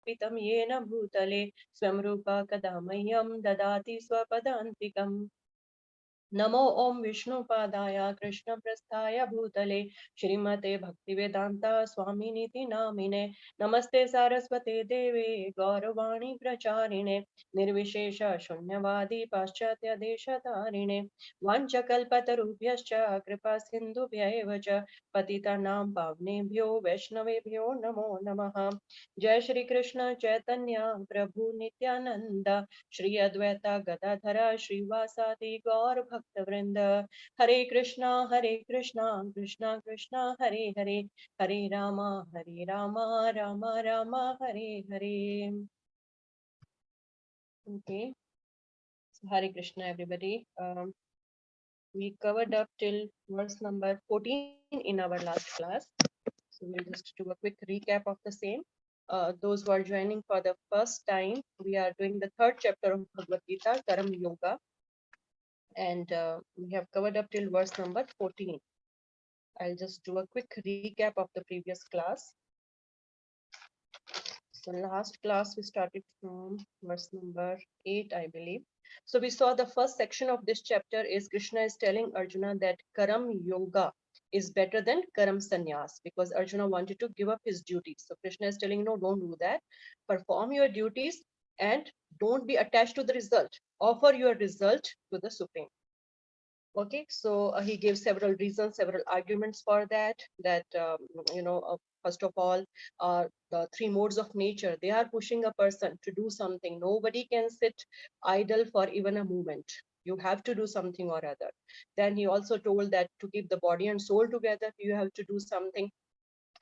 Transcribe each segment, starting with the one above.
कल्पितं येन भूतले स्वयं रूपा कदा मह्यं ददाति स्वपदान्तिकम्। नमो ओम विष्णुपादाय कृष्णप्रस्थाय भूतले श्रीमते भक्तिवेदांता स्वामिनीति नामिने। नमस्ते सारस्वते देवे गौरवाणी प्रचारिणे निर्विशेष शून्यवादी पाश्चात्य देशतारिणे वाञ्छकल्पतरुभ्यश्च कृपा सिन्धुभ्यैव च पतितानां पावनेभ्यो वैष्णवेभ्यो नमो नमः। जय श्री कृष्ण चैतन्य प्रभु नित्यानंद श्री अद्वैता गदाधरा श्रीवासादि गौर भक्त वृंद। हरे कृष्णा कृष्णा कृष्णा हरे हरे, हरे Rama Rama Rama Hare Hare. Okay, so Hare Krishna everybody. We covered up till verse number 14 in our last class. So we'll just do a quick recap of the same. Those who are joining for the first time, we are doing the third chapter of Bhagavad Gita, Karam Yoga, and we have covered up till verse number 14. I'll just do a quick recap of the previous class. So last class we started from verse number 8, I believe. So we saw the first section of this chapter is Krishna is telling Arjuna that Karam Yoga is better than Karam Sannyas, because Arjuna wanted to give up his duties. So Krishna is telling, no, don't do that. Perform your duties and don't be attached to the result. Offer your result to the Supreme. Okay, so he gave several reasons, several arguments for that. First of all, the three modes of nature, they are pushing a person to do something. Nobody can sit idle for even a moment. You have to do something or other. Then he also told that to keep the body and soul together, you have to do something.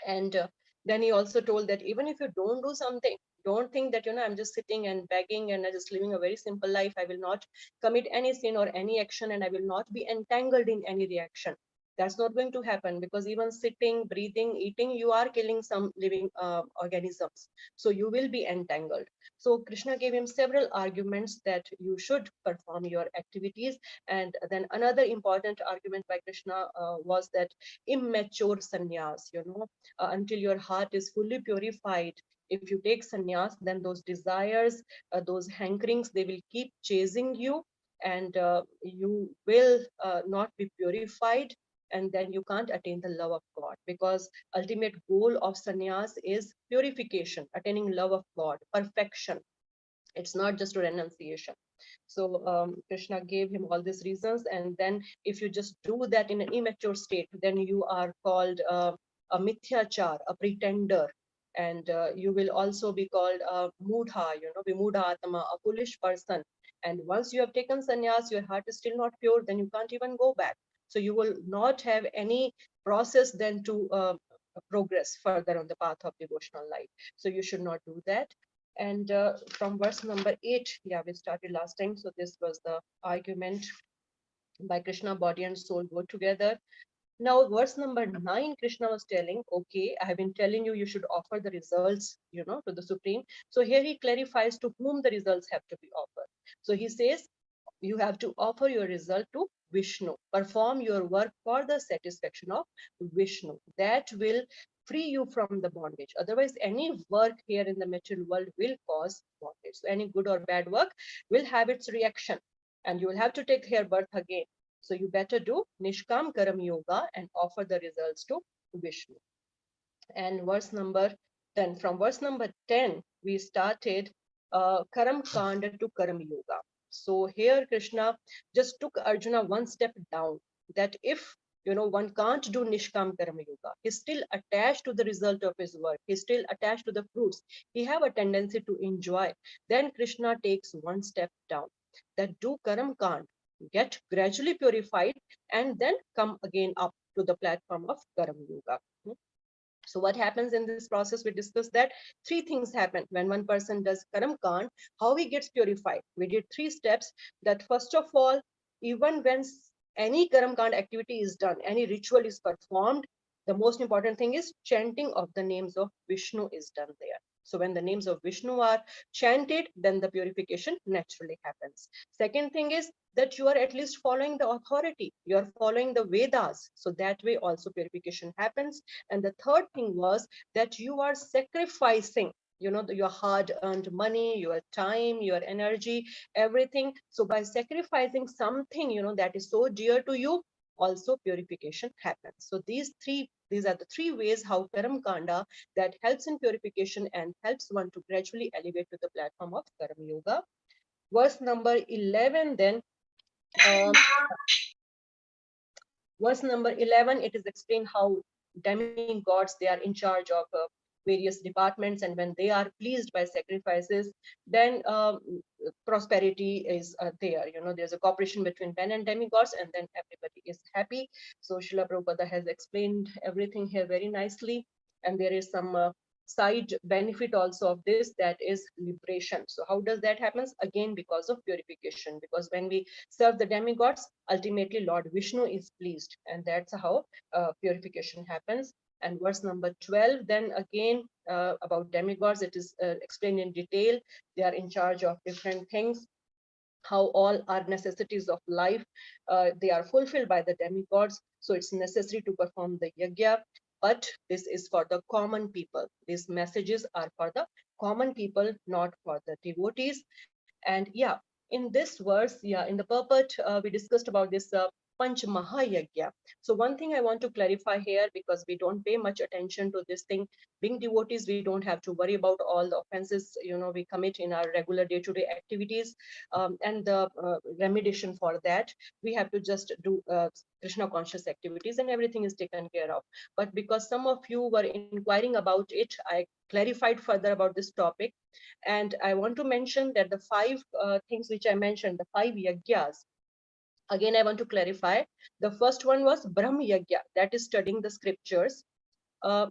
And then he also told that even if you don't do something, don't think that I'm just sitting and begging and just living a very simple life. I will not commit any sin or any action, and I will not be entangled in any reaction. That's not going to happen, because even sitting, breathing, eating, you are killing some living organisms, so you will be entangled. So Krishna gave him several arguments that you should perform your activities. And then another important argument by Krishna was that immature sannyas, until your heart is fully purified. If you take sannyas, then those desires, those hankerings, they will keep chasing you, and you will not be purified, and then you can't attain the love of God, because ultimate goal of sannyas is purification, attaining love of God, perfection. It's not just a renunciation. So Krishna gave him all these reasons, and then if you just do that in an immature state, then you are called a mithyachar, a pretender. And you will also be called a mudha, vimudha atma, a foolish person. And once you have taken sannyas, your heart is still not pure, then you can't even go back. So you will not have any process then to progress further on the path of devotional life. So you should not do that. And from verse number 8, yeah, we started last time. So this was the argument by Krishna, body and soul go together. Now, verse number 9, Krishna was telling, okay, I have been telling you, you should offer the results, to the Supreme. So here he clarifies to whom the results have to be offered. So he says, you have to offer your result to Vishnu. Perform your work for the satisfaction of Vishnu. That will free you from the bondage. Otherwise, any work here in the material world will cause bondage. So any good or bad work will have its reaction, and you will have to take here birth again. So you better do Nishkam Karam Yoga and offer the results to Vishnu. And verse number 10. From verse number 10, we started Karam Kanda to Karam Yoga. So here Krishna just took Arjuna one step down, that if one can't do Nishkam Karma Yoga, he's still attached to the result of his work, he's still attached to the fruits, he have a tendency to enjoy. Then Krishna takes one step down, that do Karam Kand, get gradually purified, and then come again up to the platform of Karam Yoga. So what happens in this process? We discussed that three things happen when one person does Karam Kand, how he gets purified. We did three steps. That first of all, even when any Karam Kand activity is done, any ritual is performed, the most important thing is chanting of the names of Vishnu is done there. So when the names of Vishnu are chanted, then the purification naturally happens. Second thing is that you are at least following the authority, you are following the Vedas. So that way also purification happens. And the third thing was that you are sacrificing your hard earned money, your time, your energy, everything. So by sacrificing something, that is so dear to you, also purification happens. So these are the three ways how karam kanda that helps in purification and helps one to gradually elevate to the platform of karam yoga. Verse number 11 then, um, verse number 11, it is explained how demigods, they are in charge of various departments, and when they are pleased by sacrifices, then prosperity is there. There's a cooperation between men and demigods, and then everybody is happy. So Srila Prabhupada has explained everything here very nicely, and there is some side benefit also of this, that is liberation. So how does that happen? Again, because of purification, because when we serve the demigods, ultimately Lord Vishnu is pleased, and that's how purification happens. And verse number 12 then again, about demigods, it is explained in detail. They are in charge of different things, how all our necessities of life, they are fulfilled by the demigods. So it's necessary to perform the yajna, but this is for the common people. These messages are for the common people, not for the devotees. And yeah, in this verse, yeah, in the purport, we discussed about this Panch Mahayagya. So one thing I want to clarify here, because we don't pay much attention to this thing. Being devotees, we don't have to worry about all the offenses we commit in our regular day-to-day activities, and the remediation for that. We have to just do Krishna conscious activities, and everything is taken care of. But because some of you were inquiring about it, I clarified further about this topic. And I want to mention that the five things which I mentioned, the five yagyas, again, I want to clarify. The first one was Brahm Yagya, that is studying the scriptures. Uh,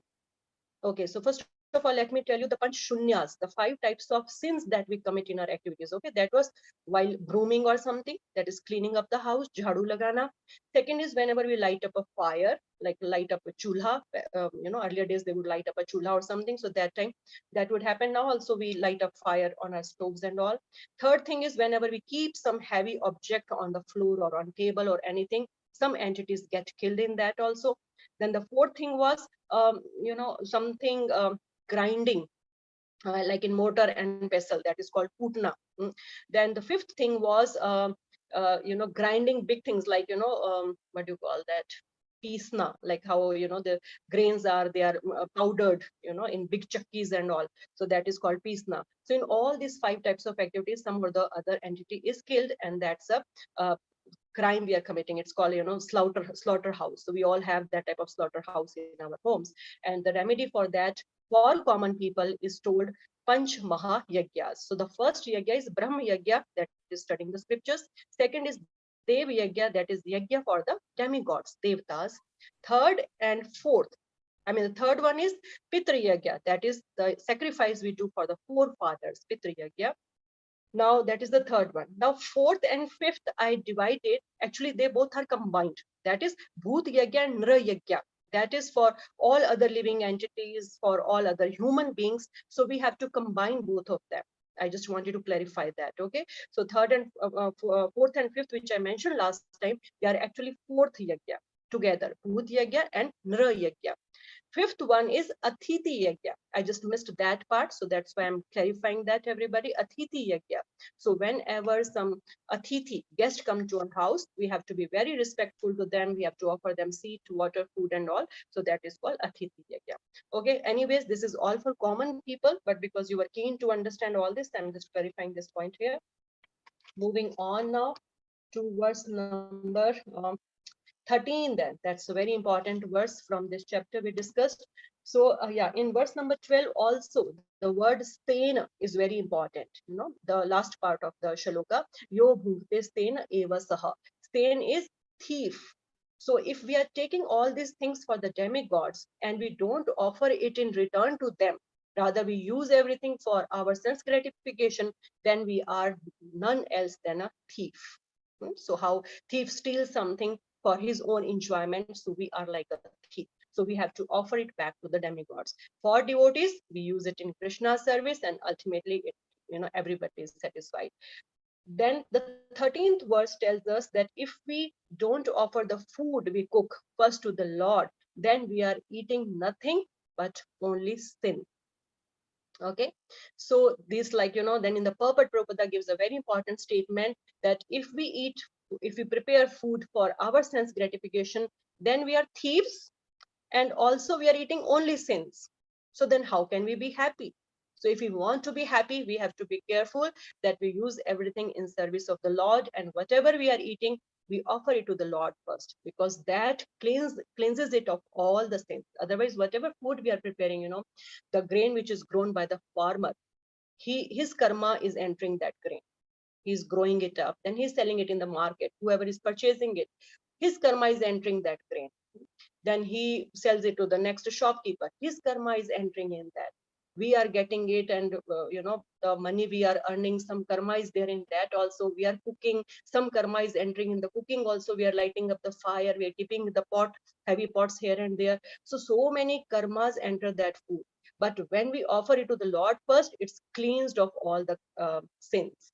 Okay, so first of all, let me tell you the panch shunyas, the five types of sins that we commit in our activities. Okay, that was while brooming or something, that is cleaning up the house, jhadu lagana. Second is whenever we light up a fire, like light up a chulha. Earlier days they would light up a chulha or something. So that time that would happen. Now also we light up fire on our stoves and all. Third thing is whenever we keep some heavy object on the floor or on table or anything, some entities get killed in that also. Then the fourth thing was something grinding, like in mortar and pestle, that is called putna. Then the fifth thing was grinding big things, like what do you call that, pisna, like how the grains are, they are powdered in big chakkis and all. So that is called pisna. So in all these five types of activities, some or the other entity is killed, and that's a crime we are committing. It's called slaughterhouse. So we all have that type of slaughterhouse in our homes, and the remedy for that for common people is told Panch Maha Yagyas. So the first yagya is Brahma Yagya, that is studying the scriptures. Second is Dev Yagya, that is yagya for the demigods, devtas. Third and fourth, the third one is Pitra Yagya, that is the sacrifice we do for the forefathers, Pitra Yagya. Now that is the third one. Now fourth and fifth I divided. Actually, they both are combined. That is Bhut Yagya and Nra Yagya. That is for all other living entities, for all other human beings. So we have to combine both of them. I just wanted to clarify that. Okay. So third and fourth and fifth, which I mentioned last time, they are actually fourth Yagya together. Bhut Yagya and Nra Yagya. Fifth one is Athithi Yagya. I just missed that part, so that's why I'm clarifying that, everybody. Athithi Yagya. So whenever some Athithi, guest come to our house, we have to be very respectful to them. We have to offer them seat, water, food and all. So that is called Athithi Yagya. Okay, anyways, this is all for common people, but because you were keen to understand all this, I'm just clarifying this point here. Moving on now to verse number 13 then. That's a very important verse from this chapter we discussed. So yeah, in verse number 12 also, the word stain is very important. The last part of the shaloka, yo bhukte stain eva saha. Stain is thief. So if we are taking all these things for the demigods and we don't offer it in return to them, rather we use everything for our sense gratification, then we are none else than a thief. So how thief steals something for his own enjoyment, so we are like a thief. So we have to offer it back to the demigods. For devotees, we use it in Krishna's service, and ultimately everybody is satisfied. Then the 13th verse tells us that if we don't offer the food we cook first to the Lord, then we are eating nothing but only sin. Okay, so this, like, then in the purport, Prabhupada gives a very important statement that if we prepare food for our sense gratification, then we are thieves, and also we are eating only sins. So then how can we be happy? So if we want to be happy, we have to be careful that we use everything in service of the Lord, and whatever we are eating, we offer it to the Lord first, because that cleanses it of all the sins. Otherwise, whatever food we are preparing, the grain which is grown by the farmer, his karma is entering that grain. He's growing it up, then he's selling it in the market. Whoever is purchasing it, his karma is entering that grain. Then he sells it to the next shopkeeper. His karma is entering in that. We are getting it, and the money we are earning, some karma is there in that also. We are cooking, some karma is entering in the cooking also. We are lighting up the fire, we are keeping the pot, heavy pots here and there. So many karmas enter that food. But when we offer it to the Lord first, it's cleansed of all the sins.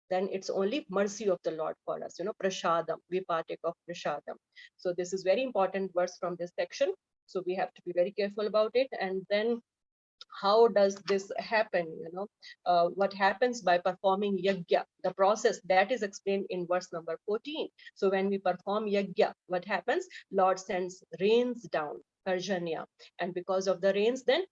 Then it's only mercy of the Lord for us, prashadam, we partake of prashadam. So this is very important verse from this section. So we have to be very careful about it. And then how does this happen? What happens by performing yajna, the process that is explained in verse number 14. So when we perform yajna, what happens? Lord sends rains down, Parjanya, and because of the rains, then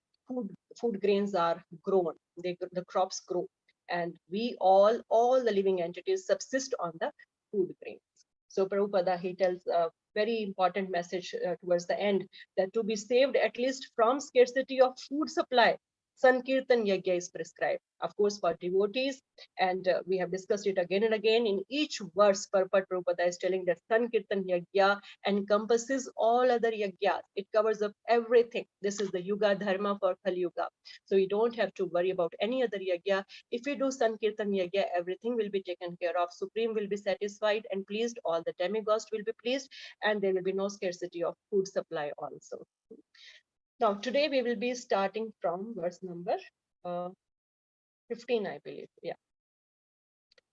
food grains are grown, the crops grow, and we all the living entities subsist on the food grains. So Prabhupada, he tells a very important message towards the end, that to be saved at least from scarcity of food supply, Sankirtan Yajna is prescribed, of course, for devotees. And we have discussed it again and again. In each verse, Purport Prabhupada is telling that Sankirtan Yajna encompasses all other yajnas. It covers up everything. This is the Yuga Dharma for Kali Yuga. So you don't have to worry about any other yajna. If you do Sankirtan Yajna, everything will be taken care of. Supreme will be satisfied and pleased. All the demigods will be pleased, and there will be no scarcity of food supply also. Now, today we will be starting from verse number 15, I believe. Yeah.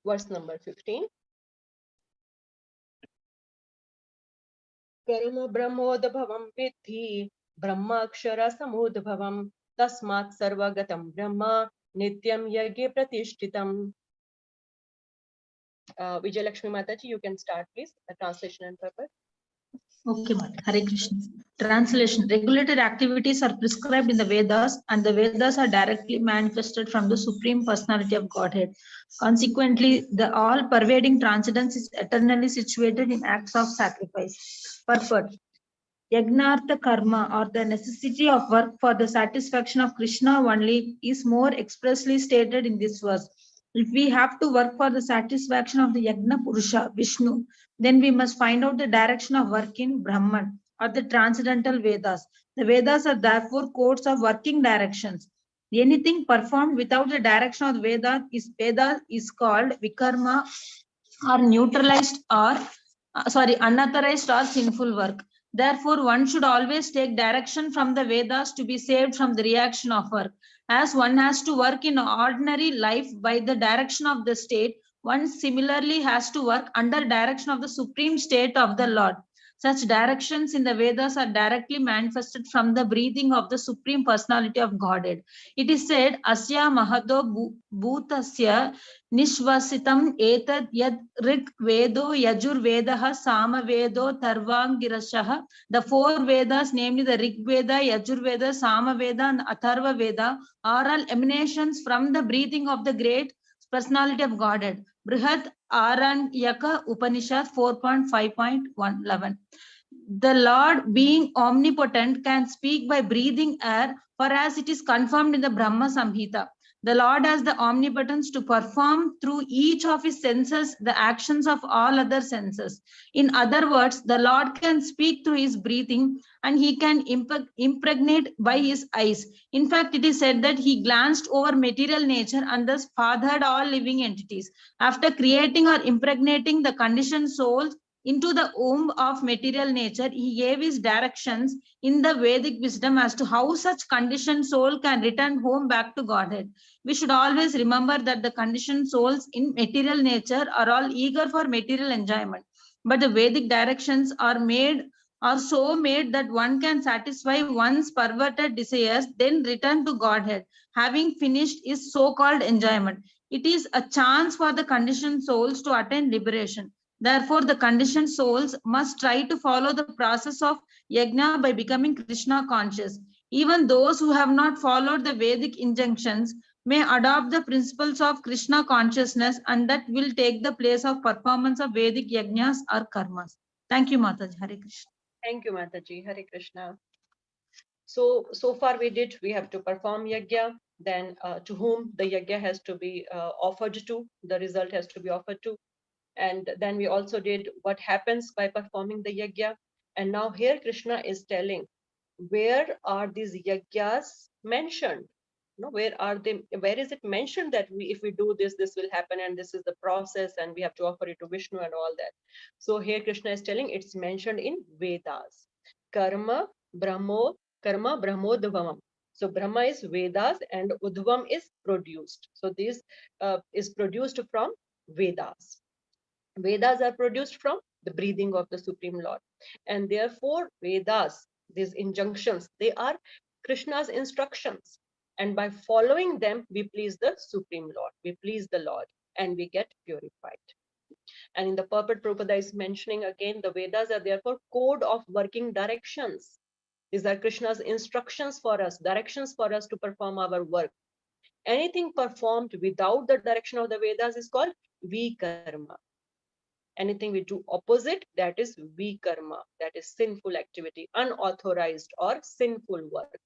Verse number 15. Karma brahmodabhavam vidhi brahmakshara samudbhavam tasmat sarvagatam brahma nityam yagye pratishtitam. Vijayalakshmi Mataji, you can start, please. The translation and purpose. Okay, Mata. Hare Krishna. Translation. Regulated activities are prescribed in the Vedas, and the Vedas are directly manifested from the Supreme Personality of Godhead. Consequently, the all-pervading transcendence is eternally situated in acts of sacrifice. Purport. Yagnartha karma, or the necessity of work for the satisfaction of Krishna only, is more expressly stated in this verse. If we have to work for the satisfaction of the Yagna Purusha, Vishnu, then we must find out the direction of work in Brahman, or the transcendental Vedas. The Vedas are therefore codes of working directions. Anything performed without the direction of the Veda is called vikarma, or neutralized, or unauthorized or sinful work. Therefore, one should always take direction from the Vedas to be saved from the reaction of work. As one has to work in ordinary life by the direction of the state, one similarly has to work under direction of the supreme state of the Lord. Such directions in the Vedas are directly manifested from the breathing of the Supreme Personality of Godhead. It is said, Asya Mahato Bhutasya Nishvasitam Etad Yad Rig Vedo Yajur Vedaha Sama Vedo Tarvangirashaha. The four Vedas, namely the Rig Veda, Yajur Veda, Sama Veda, and Atharva Veda, are all emanations from the breathing of the great personality of Godhead. Brihad Aranyaka Upanishad 4.5.11. The Lord, being omnipotent, can speak by breathing air, for as it is confirmed in the Brahma Samhita. The Lord has the omnipotence to perform through each of his senses the actions of all other senses. In other words, the Lord can speak through his breathing, and he can impregnate by his eyes. In fact, it is said that he glanced over material nature and thus fathered all living entities. After creating or impregnating the conditioned souls into the womb of material nature, he gave his directions in the Vedic wisdom as to how such conditioned soul can return home back to Godhead. We should always remember that the conditioned souls in material nature are all eager for material enjoyment. But the Vedic directions are made are so made that one can satisfy one's perverted desires, then return to Godhead, having finished his so-called enjoyment. It is a chance for the conditioned souls to attain liberation. Therefore, the conditioned souls must try to follow the process of yajna by becoming Krishna conscious. Even those who have not followed the Vedic injunctions may adopt the principles of Krishna consciousness, and that will take the place of performance of Vedic yajnas or karmas. Thank you, Mataji. Hare Krishna. Thank you, Mataji. Hare Krishna. So far we have to perform yajna, then to whom the yajna has to be offered to, the result has to be offered to. And then we also did what happens by performing the yajna. And now here Krishna is telling, where are these yajnas mentioned? No, where are they? Where is it mentioned that if we do this, this will happen, and this is the process, and we have to offer it to Vishnu and all that. So here Krishna is telling it's mentioned in Vedas. Karma, Brahmodvavam. So Brahma is Vedas and Udvam is produced. So this is produced from Vedas. Vedas are produced from the breathing of the Supreme Lord. And therefore, Vedas, these injunctions, they are Krishna's instructions. And by following them, we please the Supreme Lord, we please the Lord, and we get purified. And in the purport, Prabhupada is mentioning again, the Vedas are therefore code of working directions. These are Krishna's instructions for us, directions for us to perform our work. Anything performed without the direction of the Vedas is called vikarma. Anything we do opposite, that is vikarma, that is sinful activity, unauthorized or sinful work.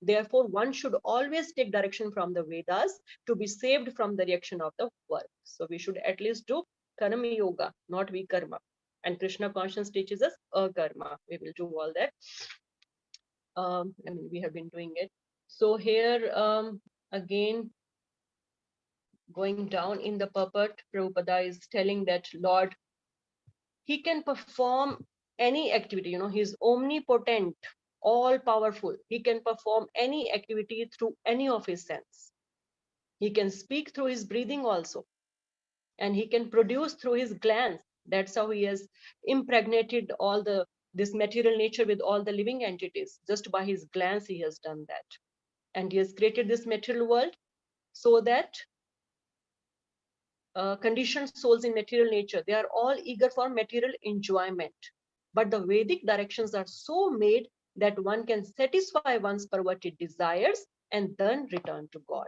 Therefore, one should always take direction from the Vedas to be saved from the reaction of the work. So we should at least do karma yoga, not vikarma. And Krishna conscience teaches us akarma. We will do all that. We have been doing it. So here again, going down in the purport, Prabhupada is telling that Lord, he can perform any activity, he is omnipotent, all powerful. He can perform any activity through any of his sense. He can speak through his breathing also, and he can produce through his glands. That's how he has impregnated all this material nature with all the living entities. Just by his glands he has done that. And he has created this material world so that conditioned souls in material nature, they are all eager for material enjoyment. But the Vedic directions are so made that one can satisfy one's perverted desires and then return to God.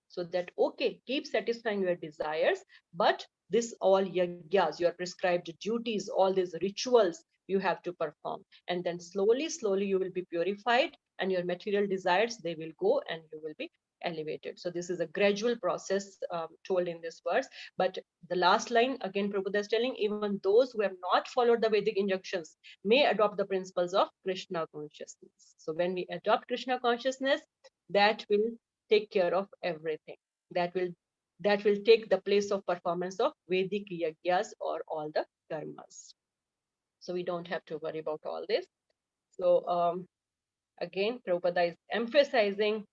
So that, okay, keep satisfying your desires, but this all yajnas, your prescribed duties, all these rituals you have to perform. And then slowly, slowly you will be purified, and your material desires, they will go and you will be elevated. So this is a gradual process told in this verse. But the last line, again, Prabhupada is telling, even those who have not followed the Vedic injunctions may adopt the principles of Krishna consciousness. So when we adopt Krishna consciousness, that will take care of everything. That will take the place of performance of Vedic yajnas or all the karmas. So we don't have to worry about all this. So again, Prabhupada is emphasizing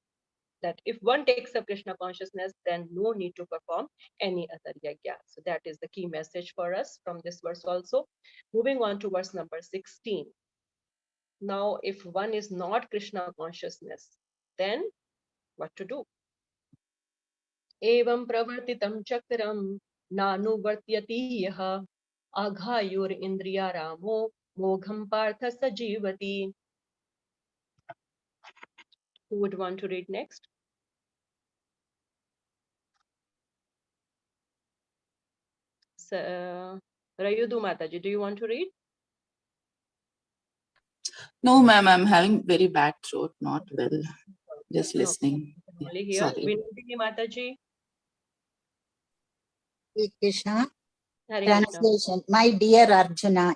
that if one takes up Krishna consciousness, then no need to perform any other yajna. So that is the key message for us from this verse also. Moving on to verse number 16. Now, if one is not Krishna consciousness, then what to do? Evam pravartitam chakram nanuvartyati yaha aghayur indriya ramo mogham partha sajivati. Who would want to read next? Rayudu Mataji, do you want to read? No, ma'am, I'm having very bad throat, not well. Just listening. No, only here. Sorry. Vinodini Mataji. Krishna. Hare Translation. My dear Arjuna,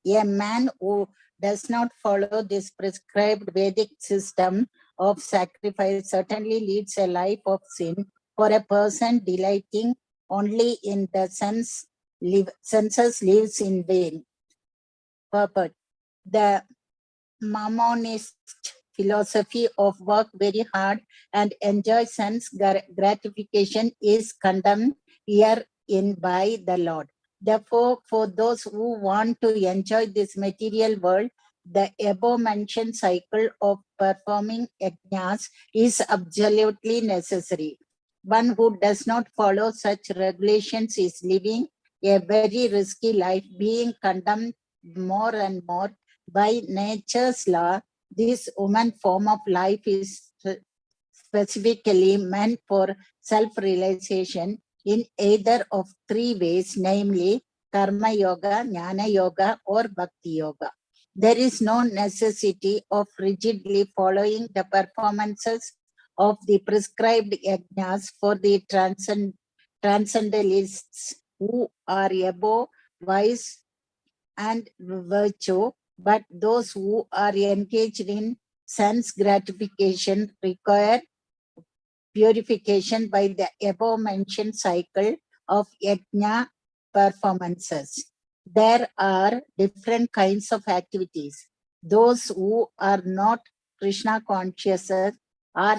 a man who does not follow this prescribed Vedic system of sacrifice certainly leads a life of sin. For a person delighting only in the senses lives in vain. Purport. The Mammonist philosophy of work very hard and enjoy sense gratification is condemned herein by the Lord. Therefore, for those who want to enjoy this material world, the above-mentioned cycle of performing yajnas is absolutely necessary. One who does not follow such regulations is living a very risky life, being condemned more and more by nature's law. This human form of life is specifically meant for self-realization in either of three ways, namely Karma Yoga, Jnana Yoga, or Bhakti Yoga. There is no necessity of rigidly following the performances of the prescribed yajnas for the transcendentalists who are above vice and virtue, but those who are engaged in sense gratification require purification by the above-mentioned cycle of yajna performances. There are different kinds of activities. Those who are not Krishna conscious are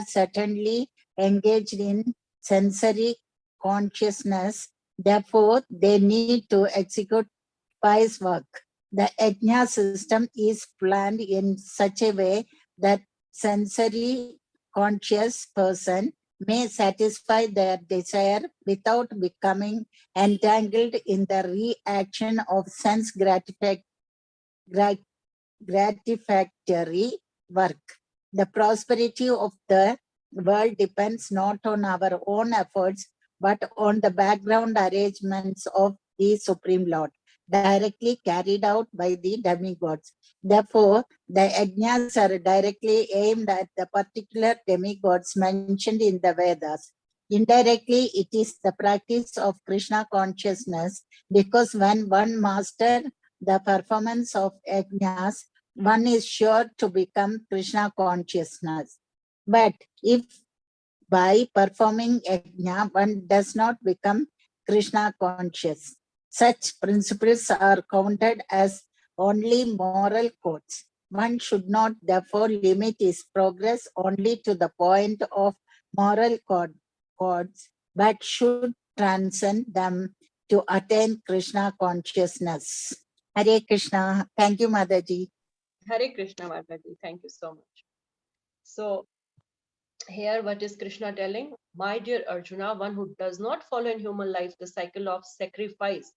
certainly engaged in sensory consciousness. Therefore, they need to execute pious work. The yajna system is planned in such a way that sensory conscious person may satisfy their desire without becoming entangled in the reaction of sense gratificatory work. The prosperity of the world depends not on our own efforts, but on the background arrangements of the Supreme Lord, directly carried out by the demigods. Therefore, the yajnas are directly aimed at the particular demigods mentioned in the Vedas. Indirectly, it is the practice of Krishna consciousness, because when one masters the performance of yajnas, one is sure to become Krishna consciousness. But if by performing yajna, one does not become Krishna conscious, such principles are counted as only moral codes. One should not therefore limit his progress only to the point of moral codes, but should transcend them to attain Krishna consciousness. Hare Krishna. Thank you, Mataji. Hare Krishna, Mataji. Thank you so much. So here, what is Krishna telling? My dear Arjuna, one who does not follow in human life the cycle of sacrifice,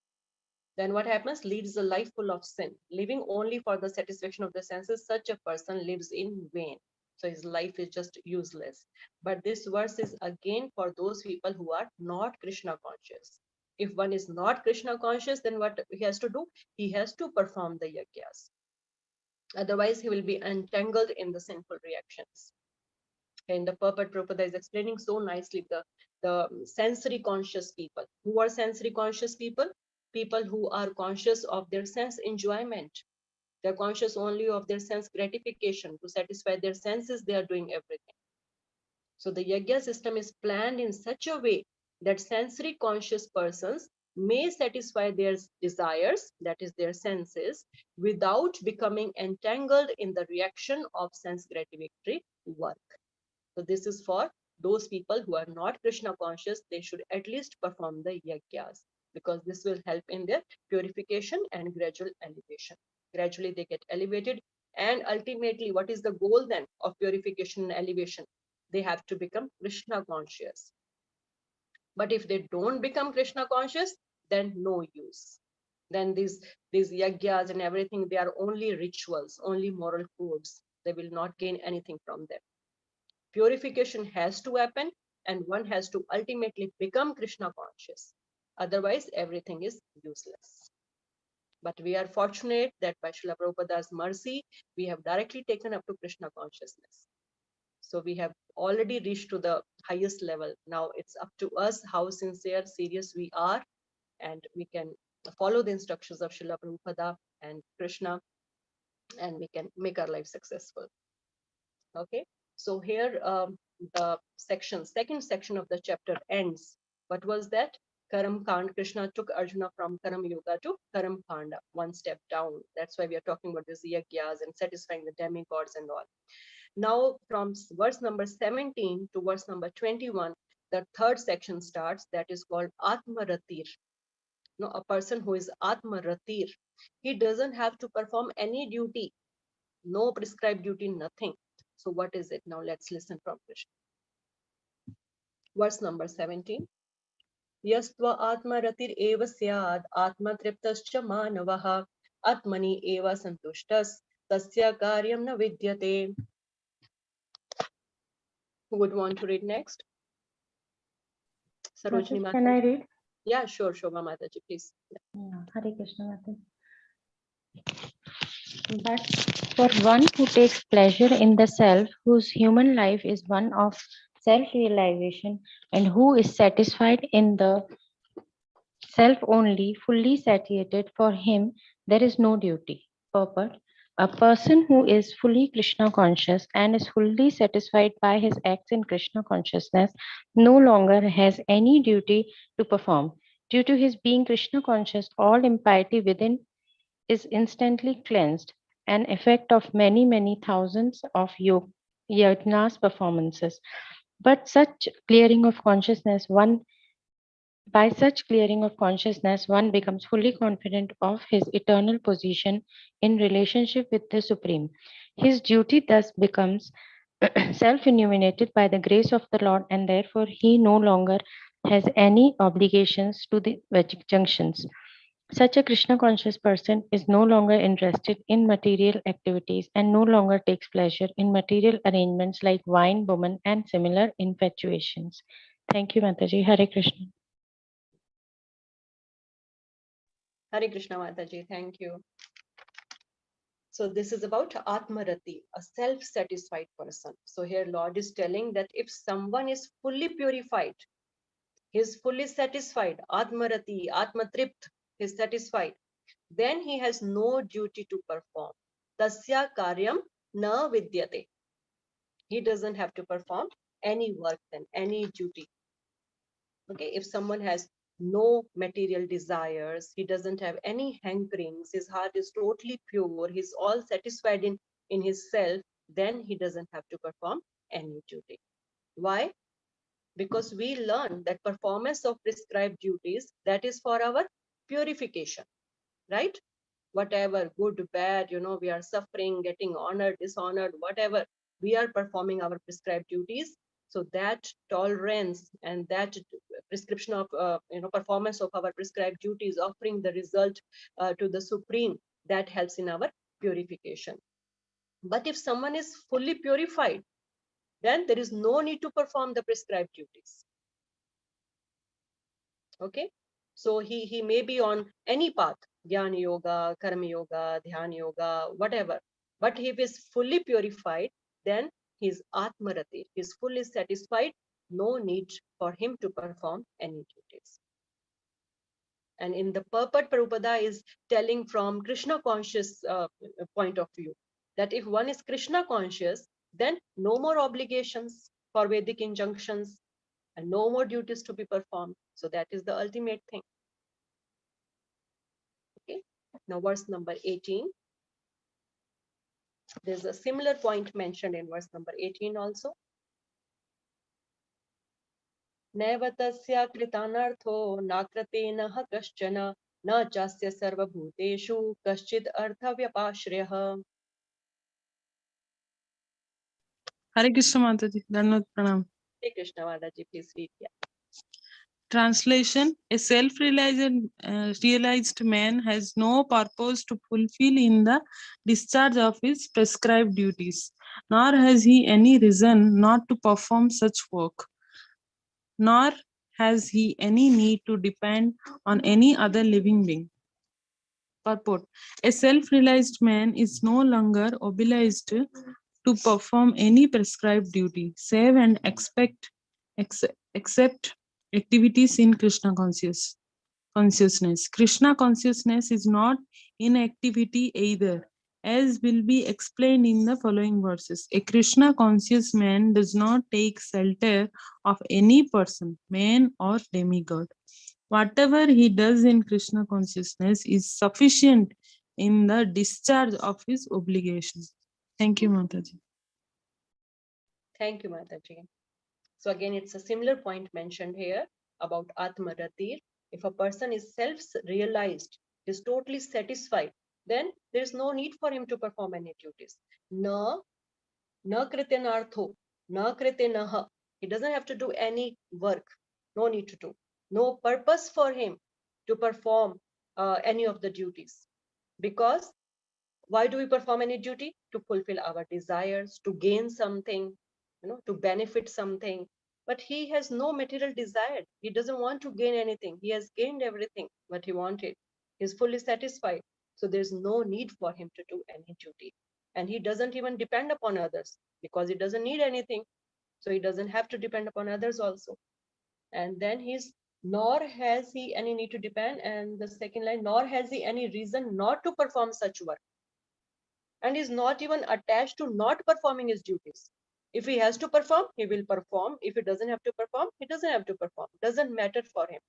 then what happens? Leads a life full of sin. Living only for the satisfaction of the senses, such a person lives in vain. So his life is just useless. But this verse is again for those people who are not Krishna conscious. If one is not Krishna conscious, then what he has to do? He has to perform the yagyas. Otherwise, he will be entangled in the sinful reactions. And the purport Prabhupada is explaining so nicely the sensory conscious people. Who are sensory conscious people? People who are conscious of their sense enjoyment. They're conscious only of their sense gratification. To satisfy their senses, they are doing everything. So the yajna system is planned in such a way that sensory conscious persons may satisfy their desires, that is their senses, without becoming entangled in the reaction of sense gratificatory work. So this is for those people who are not Krishna conscious. They should at least perform the yagyas, because this will help in their purification and gradual elevation. Gradually they get elevated, and ultimately what is the goal then of purification and elevation? They have to become Krishna conscious. But if they don't become Krishna conscious, then no use. Then these yagyas and everything, they are only rituals, only moral codes. They will not gain anything from them. Purification has to happen, and one has to ultimately become Krishna conscious. Otherwise, everything is useless. But we are fortunate that by Srila Prabhupada's mercy, we have directly taken up to Krishna consciousness. So we have already reached to the highest level. Now it's up to us how sincere, serious we are, and we can follow the instructions of Srila Prabhupada and Krishna, and we can make our life successful. Okay, so here the second section of the chapter ends. What was that? Karam Kand. Krishna took Arjuna from Karam Yoga to Karam Kanda, one step down. That's why we are talking about this yagyas and satisfying the demigods and all. Now, from verse number 17 to verse number 21, the third section starts, that is called Atmaratir. No, a person who is Atma Ratir, he doesn't have to perform any duty, no prescribed duty, nothing. So what is it? Now let's listen from Krishna. Verse number 17. Yastva Atma Ratir eva syad Atma triptascha manavaha Atmani eva santushtas tasya karyam na vidyate. Who would want to read next? Sarojini Can I Mataji. read? Yeah, sure, Shobha Mataji, please. Yeah, Hare Krishna Mataji. But for one who takes pleasure in the self, whose human life is one of self-realization, and who is satisfied in the self only, fully satiated, for him there is no duty. Purport. A person who is fully Krishna conscious and is fully satisfied by his acts in Krishna consciousness no longer has any duty to perform. Due to his being Krishna conscious, all impiety within is instantly cleansed, an effect of many, many thousands of yajnas performances. But such clearing of consciousness, by such clearing of consciousness, one becomes fully confident of his eternal position in relationship with the Supreme. His duty thus becomes self-illuminated by the grace of the Lord, and therefore he no longer has any obligations to the Vedic junctions. Such a Krishna conscious person is no longer interested in material activities and no longer takes pleasure in material arrangements like wine, woman, and similar infatuations. Thank you, Mataji. Hare Krishna. Hare Krishna Mataji, thank you. So this is about Atmarati, a self-satisfied person. So here Lord is telling that if someone is fully purified, he is fully satisfied, Atmarati, Atmatript, he is satisfied, then he has no duty to perform. Tasya karyam na vidyate. He doesn't have to perform any work then, any duty. Okay, if someone has no material desires, he doesn't have any hankerings, his heart is totally pure, he's all satisfied in his self, then he doesn't have to perform any duty. Why? Because we learn that performance of prescribed duties, that is for our purification, right? Whatever good, bad, we are suffering, getting honored, dishonored, whatever, we are performing our prescribed duties. So that tolerance and that prescription of performance of our prescribed duties, offering the result to the Supreme, that helps in our purification. But if someone is fully purified, then there is no need to perform the prescribed duties. Okay, so he may be on any path, Jnana Yoga, Karma Yoga, Dhyana Yoga, whatever. But if he is fully purified, then he is Atmarati. He is fully satisfied. No need for him to perform any duties. And in the purport, Prabhupada is telling from Krishna conscious point of view, that if one is Krishna conscious, then no more obligations for Vedic injunctions and no more duties to be performed. So that is the ultimate thing. Okay, now verse number 18. There's a similar point mentioned in verse number 18 also. Nevatasya kritanartho nakratena kaschana na chasya sarvabhuteshu kaschid arthavyapashriyah. Hare Krishna Mataji, Dhanavad Pranam. Hey Krishna Mataji, please read. Yeah. Translation: a self-realized man has no purpose to fulfill in the discharge of his prescribed duties, nor has he any reason not to perform such work, nor has he any need to depend on any other living being. Purport: a self-realized man is no longer obliged to perform any prescribed duty, save and accept activities in Krishna consciousness. Krishna consciousness is not inactivity either, as will be explained in the following verses. A Krishna conscious man does not take shelter of any person, man or demigod. Whatever he does in Krishna consciousness is sufficient in the discharge of his obligations. Thank you, Mataji. Thank you, Mataji. So again, it's a similar point mentioned here about Atmarati. If a person is self-realized, is totally satisfied, then there is no need for him to perform any duties. Na krite nartho, na krite naha. He doesn't have to do any work. No need to do. No purpose for him to perform any of the duties. Because why do we perform any duty? To fulfill our desires, to gain something, to benefit something. But he has no material desire. He doesn't want to gain anything. He has gained everything what he wanted. He's fully satisfied. So there's no need for him to do any duty. And he doesn't even depend upon others because he doesn't need anything. So he doesn't have to depend upon others also. And then nor has he any need to depend. And the second line, nor has he any reason not to perform such work, and is not even attached to not performing his duties. If he has to perform, he will perform. If he doesn't have to perform, he doesn't have to perform. Doesn't matter for him.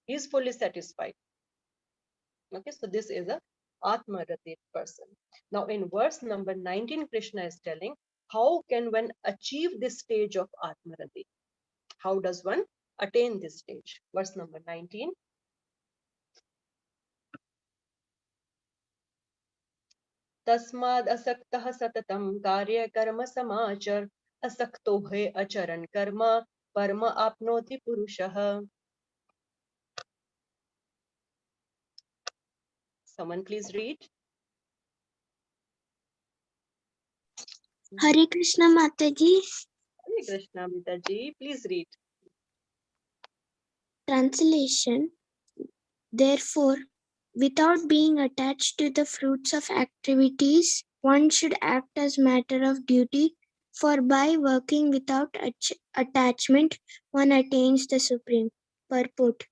He is fully satisfied. Okay, so this is a Atma-Rati person. Now in verse number 19, Krishna is telling, how can one achieve this stage of Atma-Rati? How does one attain this stage? Verse number 19. तस्माद् असक्तः सततं कार्यकर्म समाचर असक्तो हे अचरन् कर्म परम आपनोति पुरुषः. Someone please read. Hare Krishna Mataji. Hare Krishna Mitaji, please read. Translation. Therefore, without being attached to the fruits of activities, one should act as matter of duty, for by working without attachment, one attains the supreme. Purport.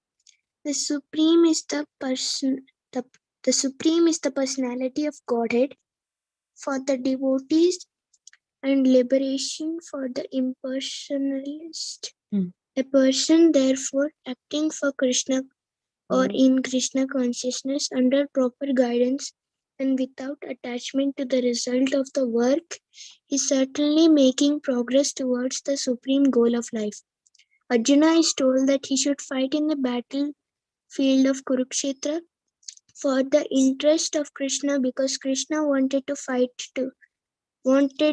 The supreme is the person. The supreme is the personality of Godhead for the devotees and liberation for the impersonalist. A person, therefore, acting for Krishna or in Krishna consciousness under proper guidance and without attachment to the result of the work is certainly making progress towards the supreme goal of life. Arjuna is told that he should fight in the battlefield of Kurukshetra for the interest of Krishna because Krishna wanted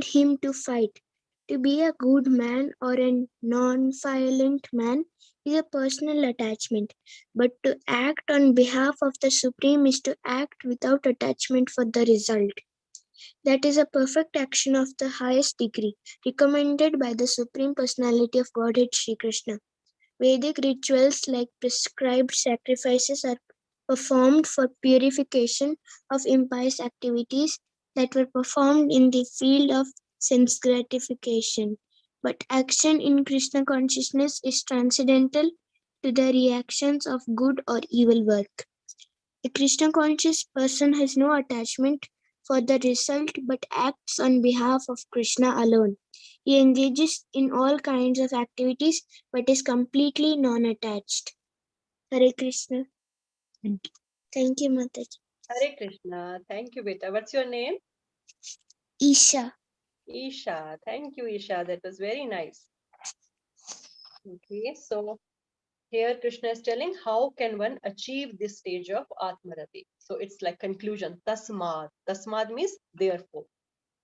him to fight. To be a good man or a non-violent man is a personal attachment, but to act on behalf of the Supreme is to act without attachment for the result. That is a perfect action of the highest degree, recommended by the Supreme Personality of Godhead Sri Krishna. Vedic rituals like prescribed sacrifices are performed for purification of impious activities that were performed in the field of sense gratification. But action in Krishna consciousness is transcendental to the reactions of good or evil work. A Krishna conscious person has no attachment for the result but acts on behalf of Krishna alone. He engages in all kinds of activities but is completely non-attached. Hare Krishna. Thank you, Mataji. Hare Krishna. Thank you, Beta. What's your name? Isha. Isha. Thank you, Isha. That was very nice. Okay, so here Krishna is telling how can one achieve this stage of Atmarati. So it's like conclusion. Tasmad. Tasmad means therefore.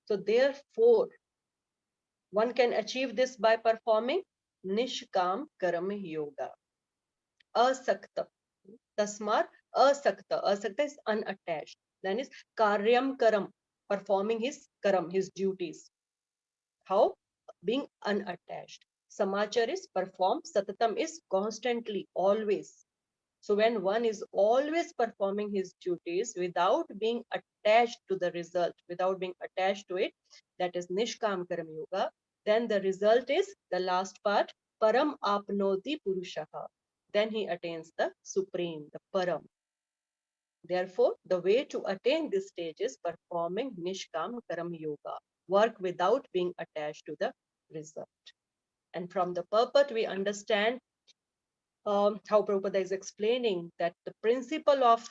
So therefore, one can achieve this by performing Nishkam Karma Yoga. Asakta. Tasmad asakta. Asakta is unattached. Then is Karyam Karam, performing his karam, his duties. How? Being unattached. Samachar is perform. Satatam is constantly, always. So when one is always performing his duties without being attached to the result, without being attached to it, that is Nishkam Karam Yoga, then the result is the last part, Param Apnoti Purushaha. Then he attains the supreme, the Param. Therefore, the way to attain this stage is performing Nishkam Karam Yoga, work without being attached to the result. And from the purport, we understand how Prabhupada is explaining that the principle of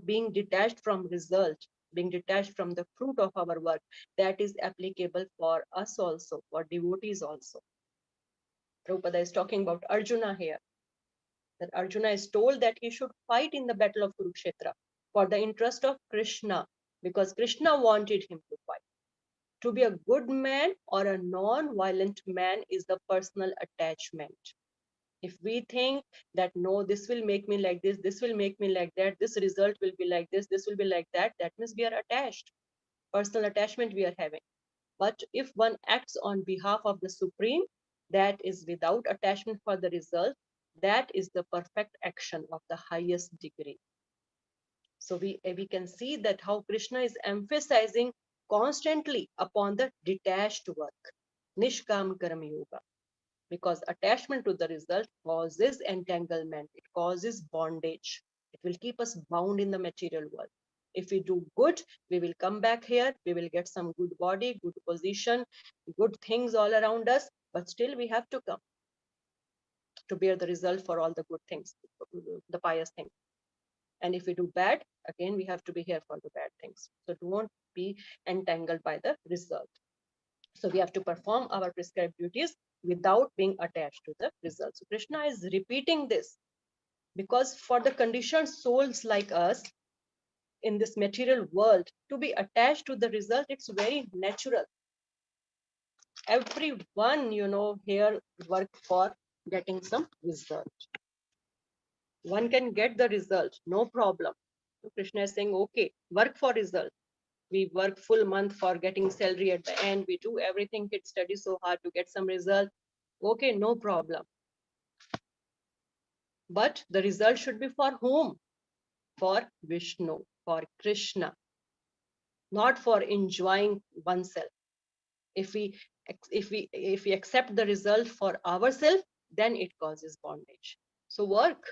being detached from result, being detached from the fruit of our work, that is applicable for us also, for devotees also. Prabhupada is talking about Arjuna here. That Arjuna is told that he should fight in the battle of Kurukshetra for the interest of Krishna, because Krishna wanted him to fight. To be a good man or a non-violent man is the personal attachment. If we think that no, this will make me like this will make me like that, this result will be like this will be like that, that means we are attached. Personal attachment we are having. But if one acts on behalf of the Supreme, that is without attachment for the result, that is the perfect action of the highest degree. So we can see that how Krishna is emphasizing constantly upon the detached work, Nishkam Karma Yoga, because attachment to the result causes entanglement, it causes bondage, it will keep us bound in the material world. If we do good, we will come back here, we will get some good body, good position, good things all around us, but still we have to come to bear the result for all the good things, the pious things. And if we do bad, again, we have to be here for the bad things. So don't be entangled by the result. So we have to perform our prescribed duties without being attached to the result. So Krishna is repeating this because for the conditioned souls like us in this material world, to be attached to the result, it's very natural. Everyone, here work for getting some result. One can get the result, no problem. So Krishna is saying, okay, work for result. We work full month for getting salary at the end. We do everything, kids study so hard to get some result. Okay, no problem. But the result should be for whom? For Vishnu, for Krishna, not for enjoying oneself. If we accept the result for ourselves, then it causes bondage. So work,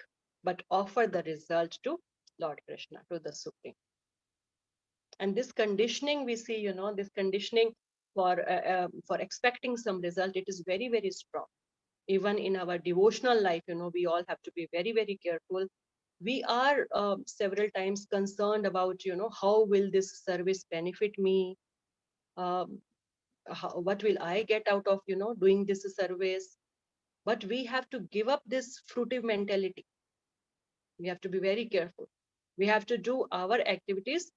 but offer the result to Lord Krishna, to the Supreme. And this conditioning we see, this conditioning for expecting some result, it is very, very strong. Even in our devotional life, we all have to be very, very careful. We are several times concerned about, how will this service benefit me? What will I get out of, doing this service? But we have to give up this fruitive mentality. We have to be very careful. We have to do our activities,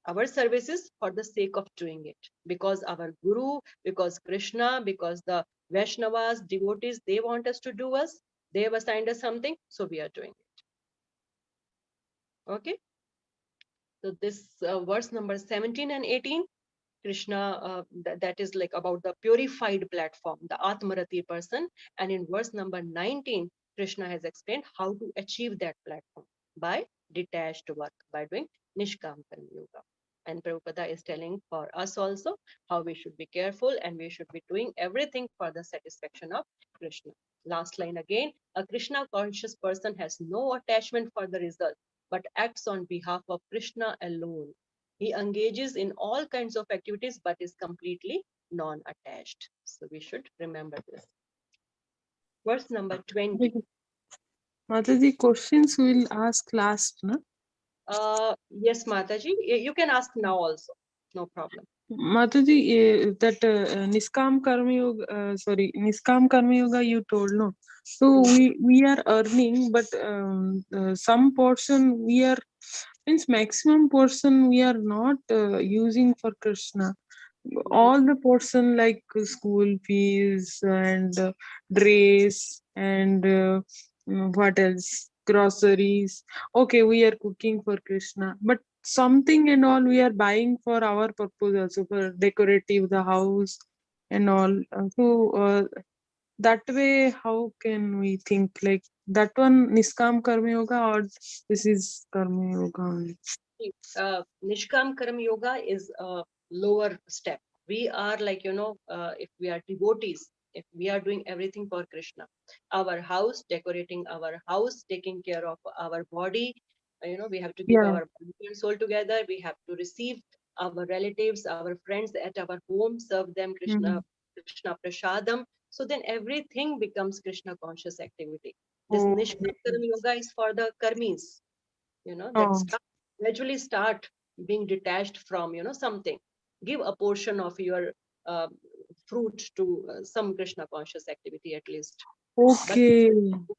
our services for the sake of doing it, because our Guru, because Krishna, because the Vaishnavas, devotees, they want us to do us, they have assigned us something, so we are doing it. Okay, so this verse number 17 and 18, Krishna, that is like about the purified platform, the Atmarati person, and in verse number 19, Krishna has explained how to achieve that platform by detached work, by doing Nishkam Karma Yoga. And Prabhupada is telling for us also how we should be careful and we should be doing everything for the satisfaction of Krishna. Last line again, a Krishna conscious person has no attachment for the result, but acts on behalf of Krishna alone. He engages in all kinds of activities, but is completely non-attached. So we should remember this. Verse number 20. Mataji, questions will ask last, no? Yes, Mataji, you can ask now also. No problem. Mataji, that Niskam Karma Yoga, Niskam Karma Yoga you told, no? So we are earning, but some portion we are, means maximum portion we are not using for Krishna. All the portion like school fees and dress and what else, groceries. Okay, we are cooking for Krishna, but something and all we are buying for our purpose also, for decorative the house and all. So that way, how can we think like that one Niskam Karma Yoga or this is Karma Yoga only? Nishkam Karma Yoga is a lower step. We are like, if we are devotees, if we are doing everything for Krishna, our house, decorating our house, taking care of our body, we have to give our body and soul together. We have to receive our relatives, our friends at our home, serve them Krishna Prasadam. So then everything becomes Krishna conscious activity. This Nishkam Karma Yoga is for the karmis, that gradually start being detached from, something. Give a portion of your fruit to some Krishna conscious activity at least. Okay,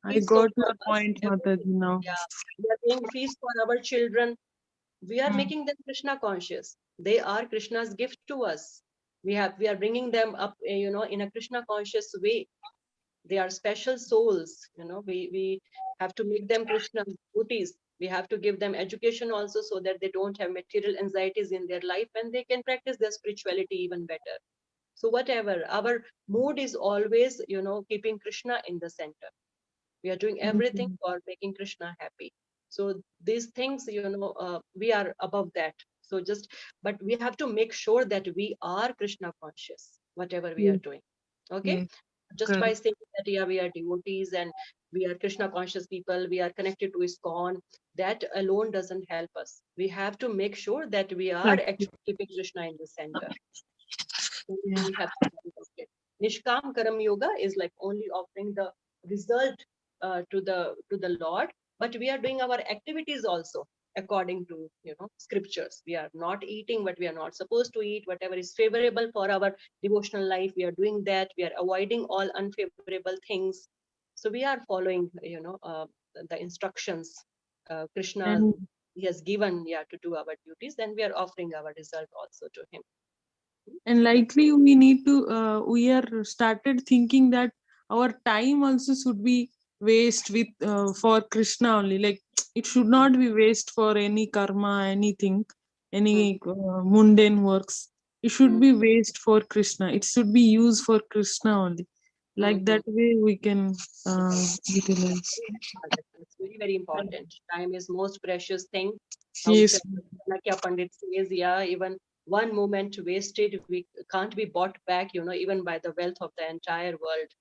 I Fees got for your us, point, everything. Mataji, now. Yeah, we are paying fees for our children. We are making them Krishna conscious. They are Krishna's gift to us. We are bringing them up, in a Krishna conscious way. They are special souls. We have to make them Krishna devotees. We have to give them education also, so that they don't have material anxieties in their life, and they can practice their spirituality even better. So whatever, our mood is always, keeping Krishna in the center. We are doing everything Okay. for making Krishna happy. So these things, we are above that. So but we have to make sure that we are Krishna conscious, whatever we are Yes, doing. Okay. yes, Just by correct. saying that, yeah, we are devotees and we are Krishna conscious people, we are connected to ISKCON, that alone doesn't help us. We have to make sure that we are Practice. actually keeping Krishna in the center. Yeah. We have to do it. Nishkam Karam Yoga is like only offering the result to the Lord, but we are doing our activities also according to scriptures. We are not eating what we are not supposed to eat. Whatever is favorable for our devotional life, we are doing that. We are avoiding all unfavorable things. So we are following the instructions Krishna And he has given, to do our duties, and we are offering our result also to him. and So that's likely we need to we are started thinking that our time also should be waste with for Krishna only. Like it should not be waste for any karma, anything, any mundane works. It should be waste for Krishna. It should be used for Krishna only. Like that way we can utilize. That's very, very important. Time is most precious thing. How Yes. Chanakya Pandit says, yeah, even one moment wasted, we can't be bought back, even by the wealth of the entire world.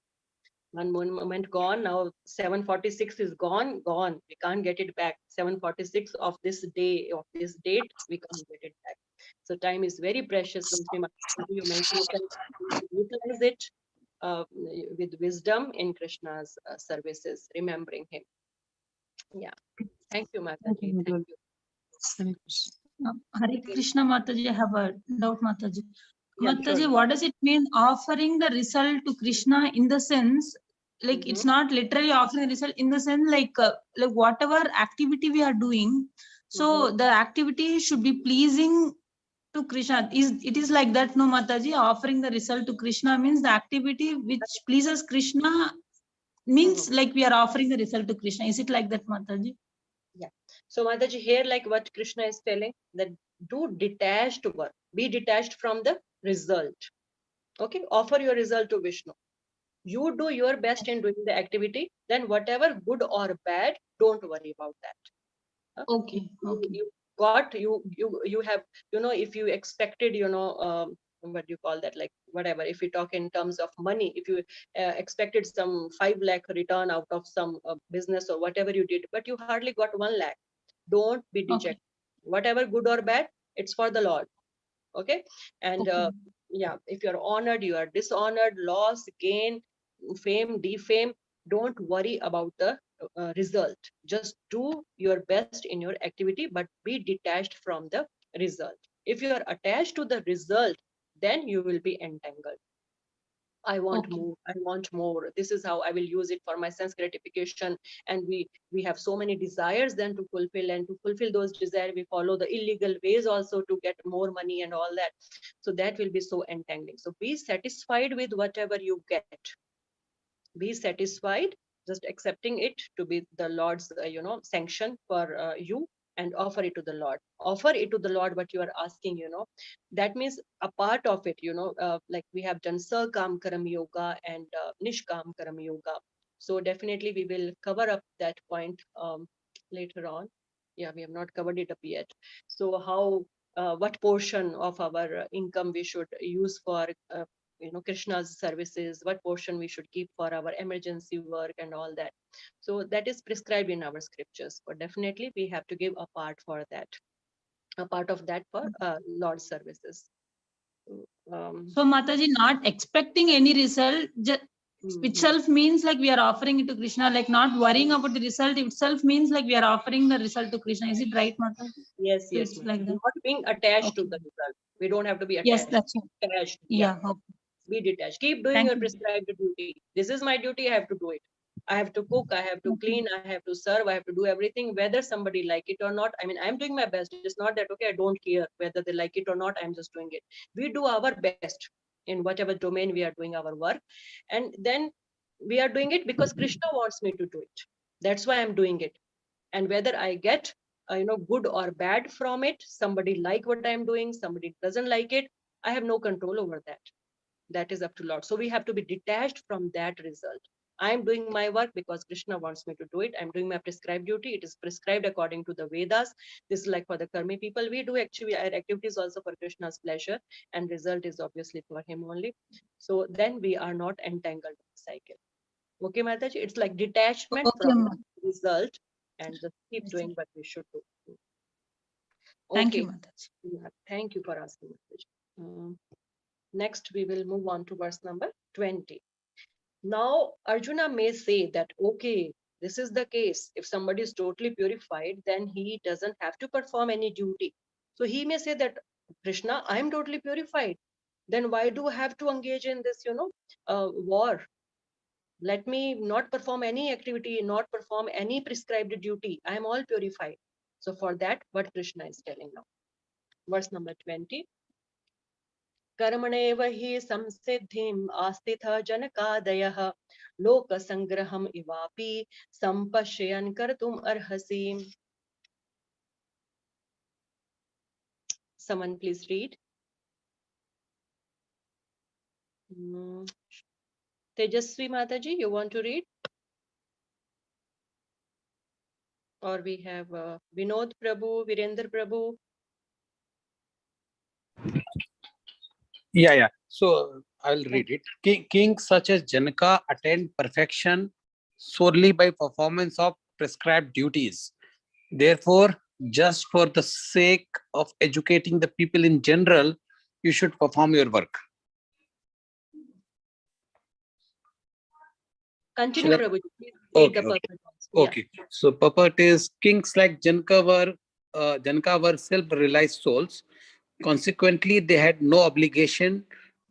One moment gone, now 746 is gone. We can't get it back. 746 of this day, of this date, we can't get it back. So time is very precious. Lakshmi Mataji, you mentioned that we should utilize it with wisdom in Krishna's services, remembering him. Yeah. Thank you, Thank Mataji. you, Thank Mataji. you. Hare Krishna. Hare Krishna Mataji, I have a doubt, Mataji. Yeah, sure. Mataji, what does it mean offering the result to Krishna, in the sense, like it's not literally offering the result, in the sense like whatever activity we are doing, so the activity should be pleasing to Krishna. It is like that, no Mataji? Offering the result to Krishna means the activity which pleases Krishna means like we are offering the result to Krishna. Is it like that, Mataji? Yeah. So Mataji, here like what Krishna is telling, that do detached work. Be detached from the result. Okay. Offer your result to Vishnu. You do your best in doing the activity, then whatever good or bad, don't worry about that. Okay. You got you have, if you expected, what do you call that, like whatever, if we talk in terms of money, if you expected some 5 lakh return out of some business or whatever you did, but you hardly got 1 lakh, don't be dejected. Whatever good or bad, it's for the Lord. Okay. And yeah, if you're honored, you are dishonored, loss, gain, fame, defame, don't worry about the result. Just do your best in your activity, but be detached from the result. If you are attached to the result, then you will be entangled. I want more, I want more. This is how I will use it for my sense gratification. And we have so many desires then to fulfill, and to fulfill those desires, we follow the illegal ways also to get more money and all that. So that will be so entangling. So be satisfied with whatever you get. Be satisfied, just accepting it to be the Lord's sanction for you, and offer it to the Lord. Offer it to the Lord what you are asking. That means a part of it, like we have done Sakam Karam Yoga and Nishkam Karam Yoga. So definitely we will cover up that point later on. Yeah, we have not covered it up yet. So how what portion of our income we should use for Krishna's services, what portion we should keep for our emergency work and all that. So that is prescribed in our scriptures, but definitely we have to give a part for that, a part of that for Lord's services. So Mataji, not expecting any result itself means like we are offering it to Krishna, like not worrying about the result itself means like we are offering the result to Krishna. Is it right, Mataji? Yes, So yes, it's like that. not being attached to the result. We don't have to be attached. Yes, that's it. Attached. Yeah. Okay. Be detached. Keep doing Thank your you. prescribed duty. This is my duty. I have to do it. I have to cook. I have to clean. I have to serve. I have to do everything, whether somebody like it or not. I mean, I'm doing my best. It's not that, okay, I don't care whether they like it or not. I'm just doing it. We do our best in whatever domain we are doing our work. And then we are doing it because Krishna wants me to do it. That's why I'm doing it. And whether I get, good or bad from it, somebody like what I'm doing, somebody doesn't like it, I have no control over that. That is up to Lord. So we have to be detached from that result. I'm doing my work because Krishna wants me to do it. I'm doing my prescribed duty. It is prescribed according to the Vedas. This is like for the Karmi people. We do actually our activities also for Krishna's pleasure, and result is obviously for him only. So then we are not entangled in the cycle. Okay, Mataji? It's like detachment Okay, from Mata. result and just keep doing what we should do. Thank you, Okay. Mataji. Yeah, thank you for asking. Mataji. Next, we will move on to verse number 20. Now, Arjuna may say that, okay, this is the case. If somebody is totally purified, then he doesn't have to perform any duty. So he may say that, Krishna, I'm totally purified. Then why do I have to engage in this, war? Let me not perform any activity, not perform any prescribed duty. I am all purified. So for that, what Krishna is telling now. Verse number 20. कर्मणेव हि संसिद्धिम् आस्थितः जनकादयः लोकसंग्रहम् इवापि संपश्यन् कर्तुम् अर्हसि. Someone please read. Tejasvi Mataji, you want to read? Or we have Vinod Prabhu, Virendra Prabhu. Yeah. So I'll read it. Kings such as Janaka attained perfection solely by performance of prescribed duties. Therefore, just for the sake of educating the people in general, you should perform your work. Continue, Prabhu. Please read the purpose. Okay. So purport is kings like Janaka were self-realized souls. Consequently, they had no obligation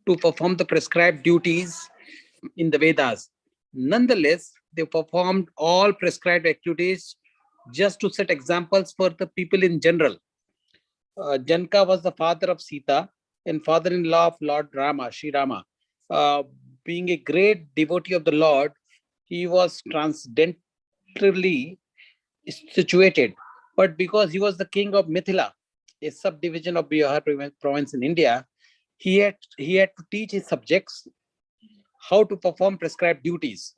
to perform the prescribed duties in the Vedas. Nonetheless, they performed all prescribed activities just to set examples for the people in general. Janaka was the father of Sita and father-in-law of Lord Rama, Sri Rama. Being a great devotee of the Lord, he was transcendentally situated. But because he was the king of Mithila, a subdivision of Bihar province in India, he had to teach his subjects how to perform prescribed duties.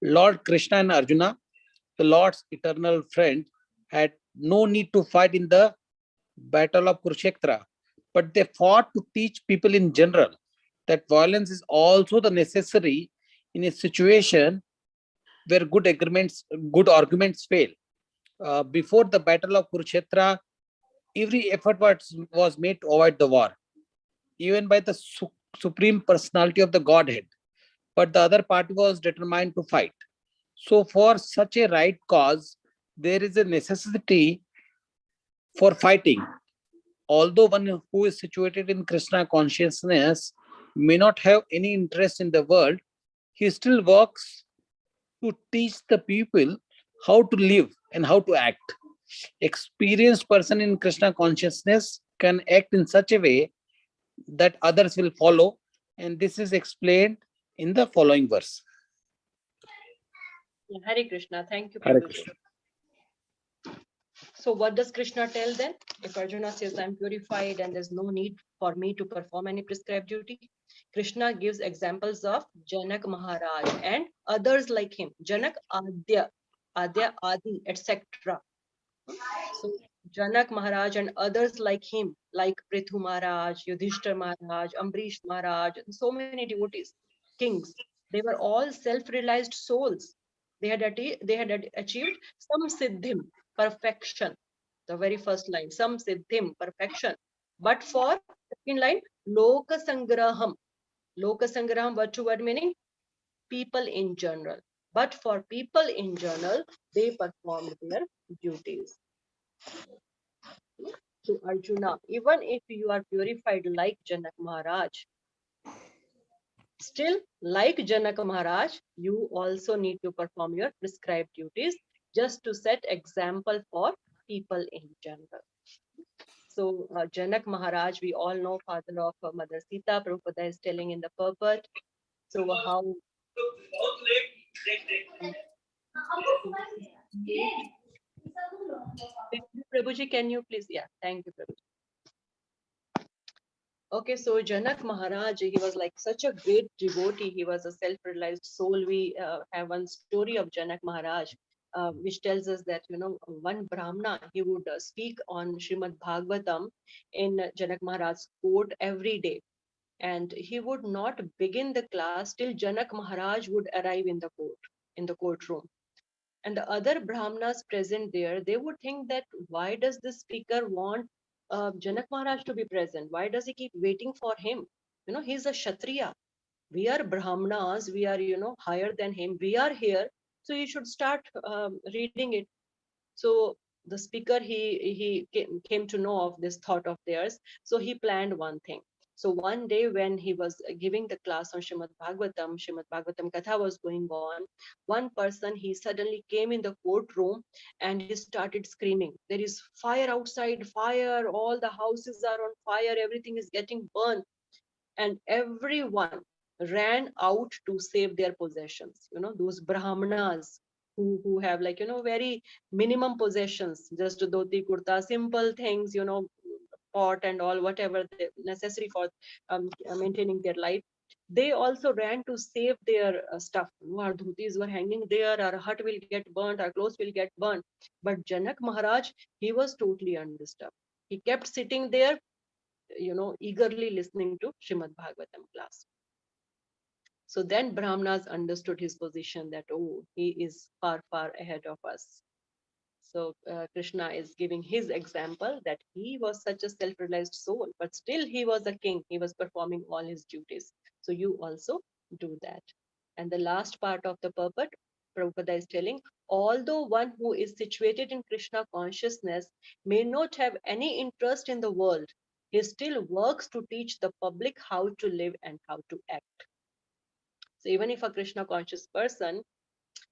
Lord Krishna and Arjuna, the Lord's eternal friend, had no need to fight in the battle of Kurukshetra, but they fought to teach people in general that violence is also the necessary in a situation where good arguments fail. Before the battle of Kurukshetra, every effort was made to avoid the war, even by the supreme personality of the Godhead. But the other party was determined to fight. So for such a right cause, there is a necessity for fighting. Although one who is situated in Krishna consciousness may not have any interest in the world, he still works to teach the people how to live and how to act. Experienced person in Krishna consciousness can act in such a way that others will follow, and this is explained in the following verse. Hare Krishna. Thank you, Hare Prabhuji. Krishna. So what does Krishna tell then? If Arjuna says, I'm purified and there's no need for me to perform any prescribed duty, Krishna gives examples of Janak Maharaj and others like him. Janak, Adya, Adi, etc. So Janak Maharaj and others like him, like Prithu Maharaj, Yudhishthir Maharaj, Ambrish Maharaj, and so many devotees, kings. They were all self-realized souls. They had achieved some siddhim, perfection. The very first line, some siddhim, perfection. But for second line, loka sangraham. Loka sangraham, word to word meaning people in general. But for people in general, they performed their duties. So Arjuna, even if you are purified like Janak Maharaj, Still, like Janak Maharaj, you also need to perform your prescribed duties just to set example for people in general. So Janak Maharaj, we all know, father of Mother Sita, Prabhupada is telling in the purport. So how Prabhuji, can you please? Yeah, thank you, Prabhuji. Okay, so Janak Maharaj, he was like such a great devotee. He was a self-realized soul. We have one story of Janak Maharaj, which tells us that, one Brahmana, he would speak on Srimad Bhagavatam in Janak Maharaj's court every day. And he would not begin the class till Janak Maharaj would arrive in the courtroom. And the other Brahmanas present there, they would think that why does this speaker want Janak Maharaj to be present? Why does he keep waiting for him? He's a Kshatriya. We are Brahmanas. We are, higher than him. We are here. So he should start reading it. So the speaker, he came to know of this thought of theirs. So he planned one thing. So one day when he was giving the class on Srimad Bhagavatam Katha was going on, one person, he suddenly came in the courtroom and he started screaming, there is fire outside, fire, all the houses are on fire, everything is getting burned. And everyone ran out to save their possessions. Those Brahmanas who have like, very minimum possessions, just dhoti, kurta, simple things, pot and all, whatever necessary for maintaining their life. They also ran to save their stuff. Our dhotis were hanging there, our hut will get burnt, our clothes will get burnt. But Janak Maharaj, he was totally undisturbed. He kept sitting there, eagerly listening to Srimad Bhagavatam class. So then Brahmanas understood his position that, oh, he is far, far ahead of us. So Krishna is giving his example that he was such a self-realized soul, but still he was a king. He was performing all his duties. So you also do that. And the last part of the purport, Prabhupada is telling, although one who is situated in Krishna consciousness may not have any interest in the world, he still works to teach the public how to live and how to act. So even if a Krishna conscious person,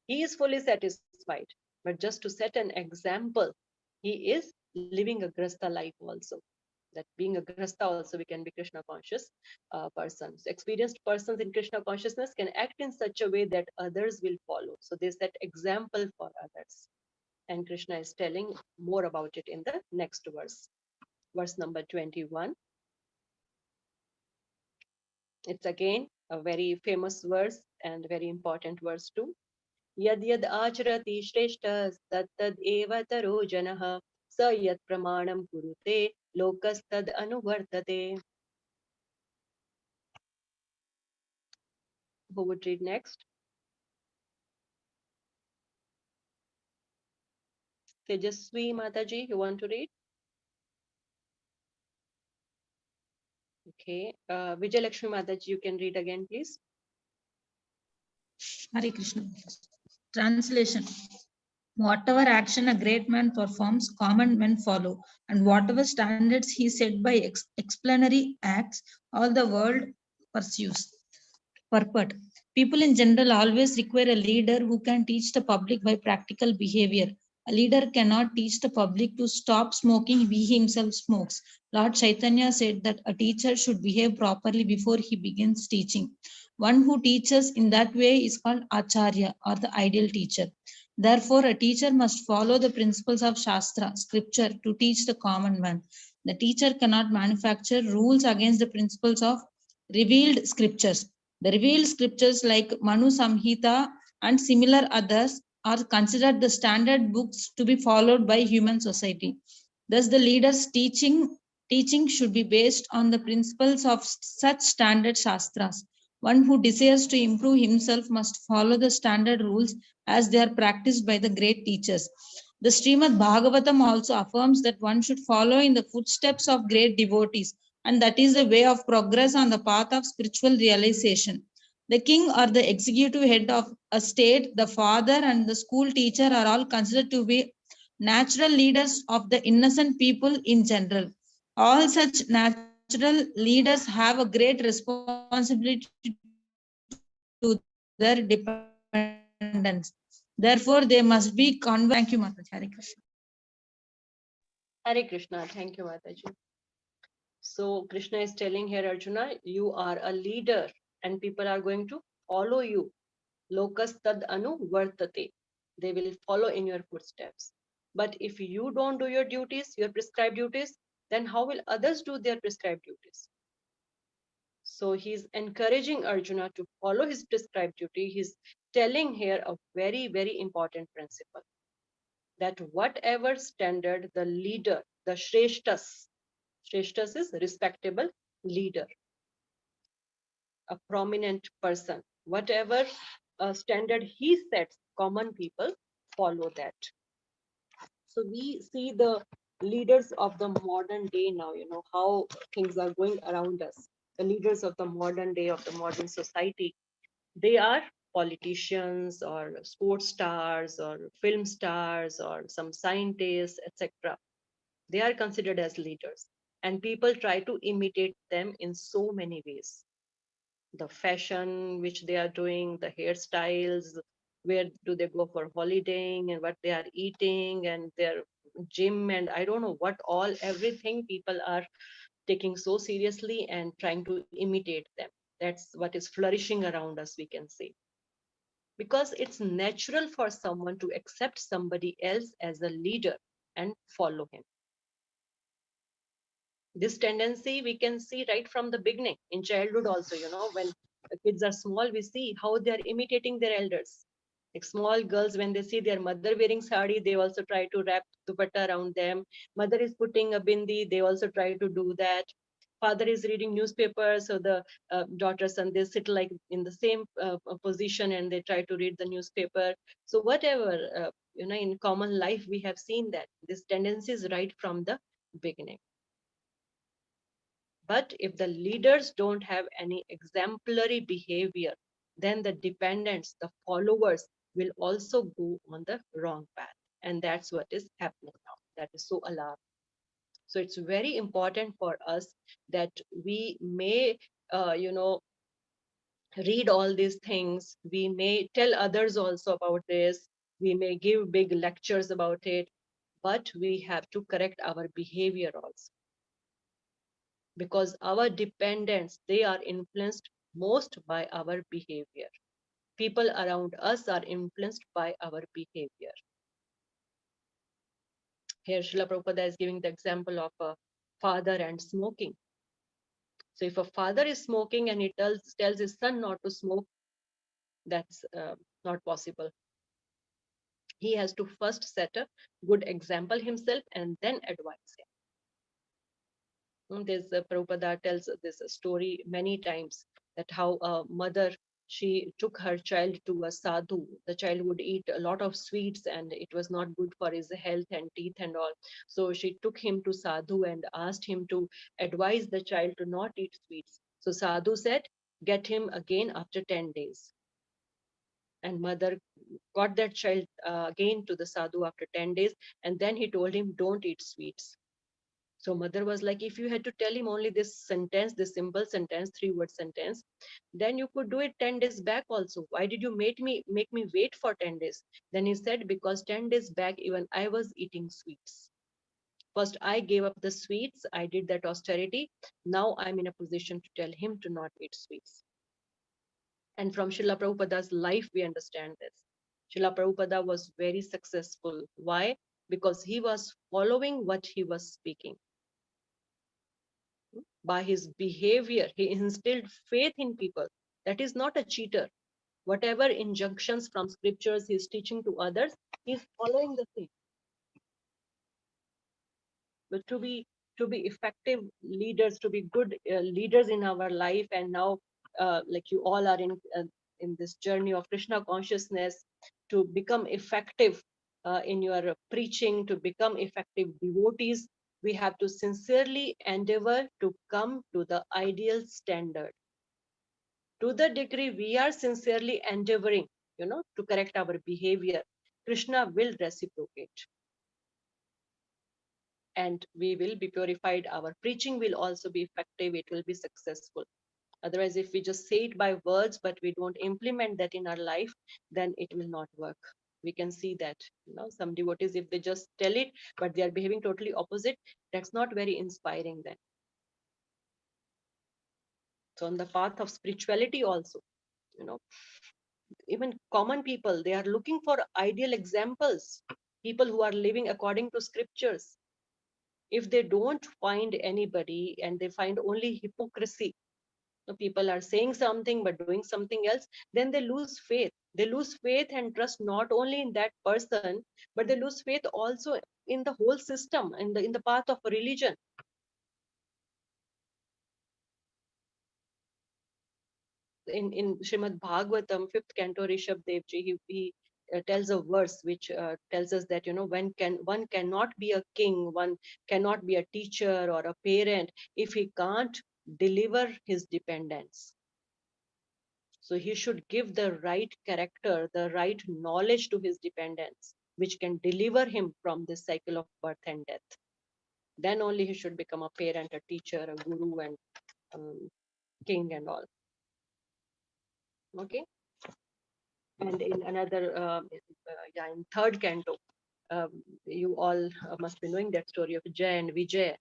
he is fully satisfied, but just to set an example, he is living a grasta life also. That being a grasta also, we can be Krishna conscious persons. Experienced persons in Krishna consciousness can act in such a way that others will follow. So they set example for others. And Krishna is telling more about it in the next verse number 21. It's again a very famous verse and very important verse too. Yad yad acharati shreshtas tat tad eva taro janah sa yat pramanam kurute lokas tad anuvartate. Who would read next? Tejasvi Mataji, you want to read? Okay. Vijay Lakshmi Mataji, you can read again, please. Hare Krishna. Translation. Whatever action a great man performs, common men follow, and whatever standards he set by explanatory acts, all the world pursues. Purport. People in general always require a leader who can teach the public by practical behavior. A leader cannot teach the public to stop smoking if he himself smokes. Lord Chaitanya said that a teacher should behave properly before he begins teaching. One who teaches in that way is called Acharya, or the ideal teacher. Therefore, a teacher must follow the principles of Shastra, scripture, to teach the common man. The teacher cannot manufacture rules against the principles of revealed scriptures. The revealed scriptures like Manu Samhita and similar others are considered the standard books to be followed by human society. Thus, the leader's teaching should be based on the principles of such standard shastras. One who desires to improve himself must follow the standard rules as they are practiced by the great teachers. The Srimad Bhagavatam also affirms that one should follow in the footsteps of great devotees, and that is the way of progress on the path of spiritual realization. The king or the executive head of a state, the father and the school teacher are all considered to be natural leaders of the innocent people in general. All such natural leaders have a great responsibility to their dependence. Therefore, they must be converted. Thank you, Mataji. Hare Krishna. Hare Krishna. Thank you, Mataji. So Krishna is telling here, Arjuna, you are a leader and people are going to follow you. Lokas tad anu vartate. They will follow in your footsteps. But if you don't do your duties, your prescribed duties, then how will others do their prescribed duties? So he's encouraging Arjuna to follow his prescribed duty. He's telling here a very, very important principle, that whatever standard the leader, the Shreshtas is respectable leader, a prominent person, whatever standard he sets, common people follow that. So we see the leaders of the modern day now, how things are going around us. The leaders of the modern day, of the modern society, they are politicians or sports stars or film stars or some scientists, etc. They are considered as leaders, and people try to imitate them in so many ways. The fashion which they are doing, the hairstyles, where do they go for holidaying, and what they are eating, and their gym, and I don't know what all, everything people are taking so seriously and trying to imitate them. That's what is flourishing around us, we can say. Because it's natural for someone to accept somebody else as a leader and follow him. This tendency we can see right from the beginning in childhood also, when the kids are small, we see how they are imitating their elders. Like small girls, when they see their mother wearing sari, they also try to wrap dupatta around them. Mother is putting a bindi, they also try to do that. Father is reading newspaper, so the daughters and they sit like in the same position and they try to read the newspaper. So whatever, in common life we have seen that this tendency is right from the beginning. But if the leaders don't have any exemplary behavior, then the dependents, the followers, will also go on the wrong path. And that's what is happening now. That is so alarming. So it's very important for us that we may, read all these things. We may tell others also about this. We may give big lectures about it, but we have to correct our behavior also, because our dependents, they are influenced most by our behavior. People around us are influenced by our behavior. Here Srila Prabhupada is giving the example of a father and smoking. So if a father is smoking and he tells his son not to smoke, that's not possible. He has to first set a good example himself and then advise him. There's Prabhupada tells this story many times, that how a mother, she took her child to a sadhu. The child would eat a lot of sweets and it was not good for his health and teeth and all. So she took him to sadhu and asked him to advise the child to not eat sweets. So sadhu said, get him again after 10 days. And mother got that child again to the sadhu after 10 days, and then he told him, don't eat sweets. So mother was like, if you had to tell him only this sentence, this simple sentence, 3-word sentence, then you could do it 10 days back also. Why did you make me wait for 10 days? Then he said, because 10 days back, even I was eating sweets. First, I gave up the sweets. I did that austerity. Now I'm in a position to tell him to not eat sweets. And from Srila Prabhupada's life, we understand this. Srila Prabhupada was very successful. Why? Because he was following what he was speaking. By his behavior, he instilled faith in people. That is not a cheater. Whatever injunctions from scriptures he is teaching to others, he is following the same. But to be effective leaders, to be good leaders in our life, and now like you all are in this journey of Krishna consciousness, to become effective in your preaching, to become effective devotees, we have to sincerely endeavor to come to the ideal standard. To the degree we are sincerely endeavoring, to correct our behavior, Krishna will reciprocate. And we will be purified. Our preaching will also be effective. It will be successful. Otherwise, if we just say it by words, but we don't implement that in our life, then it will not work. We can see that, some devotees, if they just tell it, but they are behaving totally opposite, that's not very inspiring then. So on the path of spirituality also, even common people, they are looking for ideal examples, people who are living according to scriptures. If they don't find anybody and they find only hypocrisy, people are saying something but doing something else, then they lose faith. They lose faith and trust not only in that person, but they lose faith also in the whole system, in the path of religion. In Srimad Bhagavatam, 5th canto, Rishabh Devji, he tells a verse which tells us that, one cannot be a king, one cannot be a teacher or a parent if he can't deliver his dependents. So he should give the right character, the right knowledge to his dependents, which can deliver him from this cycle of birth and death. Then only he should become a parent, a teacher, a guru, and king and all. Okay. And in another, in 3rd canto, you all must be knowing that story of Jay and Vijay.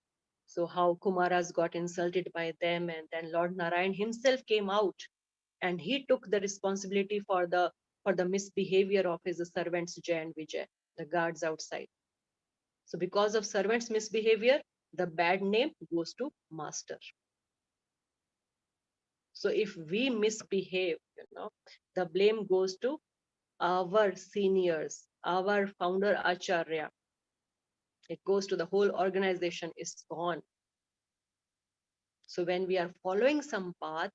So how Kumaras got insulted by them, and then Lord Narayan himself came out, and he took the responsibility for the misbehavior of his servants Jay and Vijay, the guards outside. So because of servants' misbehavior, the bad name goes to master. So if we misbehave, the blame goes to our seniors, our founder Acharya. It goes to the whole organization, is gone. So when we are following some path,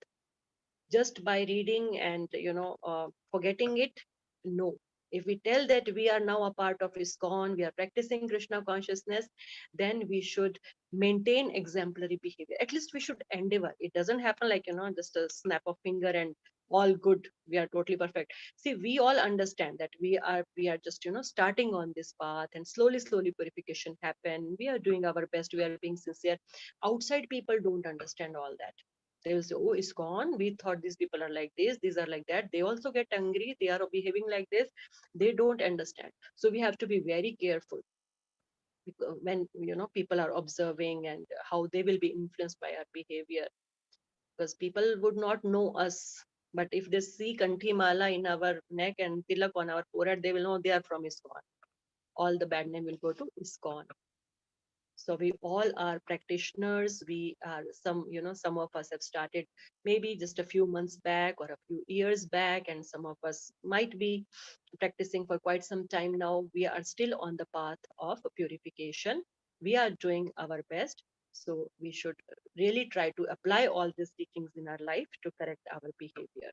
just by reading and forgetting it, no. If we tell that we are now a part of ISKCON, we are practicing Krishna consciousness, then we should maintain exemplary behavior. At least we should endeavor. It doesn't happen like, just a snap of finger and all good, we are totally perfect. See, we all understand that we are just starting on this path, and slowly purification happen. We are doing our best, we are being sincere. Outside people don't understand all that. They will say, oh, it's gone. We thought these people are like this, these are like that. They also get angry. They are behaving like this. They don't understand. So we have to be very careful when people are observing and how they will be influenced by our behavior. Because people would not know us. But if they see Kanthi Mala in our neck and Tilak on our forehead, they will know they are from ISKCON. All the bad name will go to ISKCON. So we all are practitioners. We are some of us have started maybe just a few months back or a few years back, and some of us might be practicing for quite some time now. We are still on the path of purification. We are doing our best. So we should really try to apply all these teachings in our life to correct our behavior.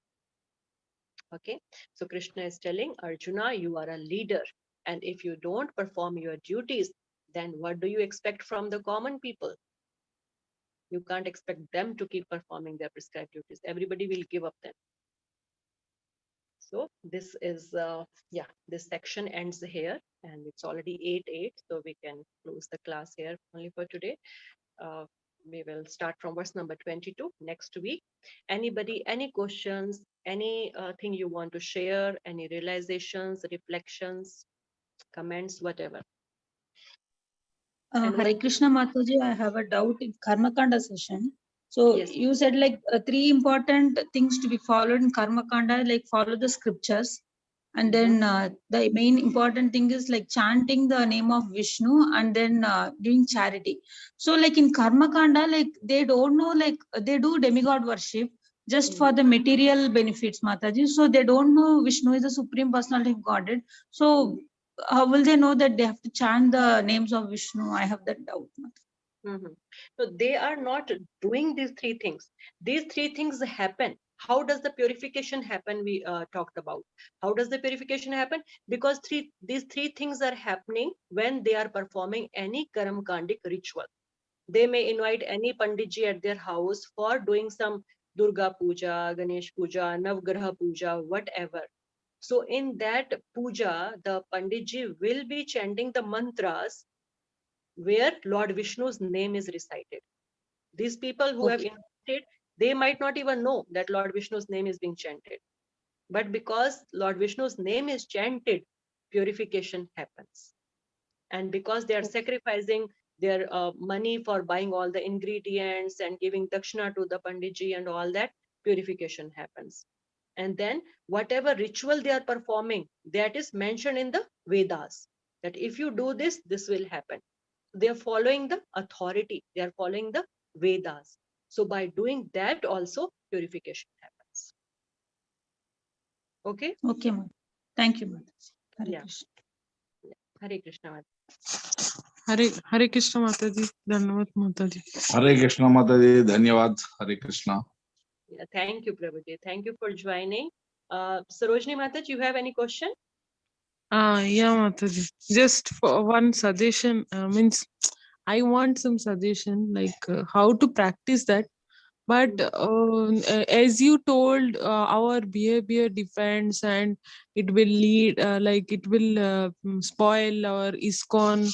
Okay, so Krishna is telling Arjuna, you are a leader, and if you don't perform your duties, then what do you expect from the common people? You can't expect them to keep performing their prescribed duties. Everybody will give up then. So this is, this section ends here, and it's already 8:08, so we can close the class here only for today. We will start from verse number 22 next week. Anybody, any questions, any thing you want to share, any realizations, reflections, comments, whatever? Hare Krishna Mataji, I have a doubt in Karmakanda session. So Yes. you said like 3 important things to be followed in Karmakanda, like follow the scriptures. And then the main important thing is like chanting the name of Vishnu, and then doing charity. So like in Karmakanda, like they don't know, like they do demigod worship just for the material benefits, Mataji. So they don't know Vishnu is the supreme personality of Godhead. So how will they know that they have to chant the names of Vishnu? I have that doubt. So they are not doing these 3 things. These 3 things happen. How does the purification happen? We talked about. How does the purification happen? Because these 3 things are happening when they are performing any Karamkandic ritual. They may invite any Panditji at their house for doing some Durga Puja, Ganesh Puja, Navgraha Puja, whatever. So in that puja, the Panditji will be chanting the mantras where Lord Vishnu's name is recited. These people who have invited, They might not even know that Lord Vishnu's name is being chanted. But because Lord Vishnu's name is chanted, purification happens. And because they are sacrificing their money for buying all the ingredients and giving dakshina to the panditji and all that, purification happens. And then whatever ritual they are performing, that is mentioned in the Vedas, that if you do this, this will happen. They are following the authority, they are following the Vedas. So by doing that also, purification happens. Okay? Okay, Mataji. Thank you, Mataji. Hare Yeah. Krishna. Hare Krishna. Hare Krishna Mataji. Dhanavad Mataji. Hare Krishna Mataji, Dhanyavad, Hare Krishna. Yeah, thank you, Prabhuji. Thank you for joining. Sarojini Mataji, you have any question? Yeah, Mataji. Just for one suggestion, means I want some suggestion, like how to practice that. But as you told, our behavior depends, and it will lead, like it will spoil our ISKCON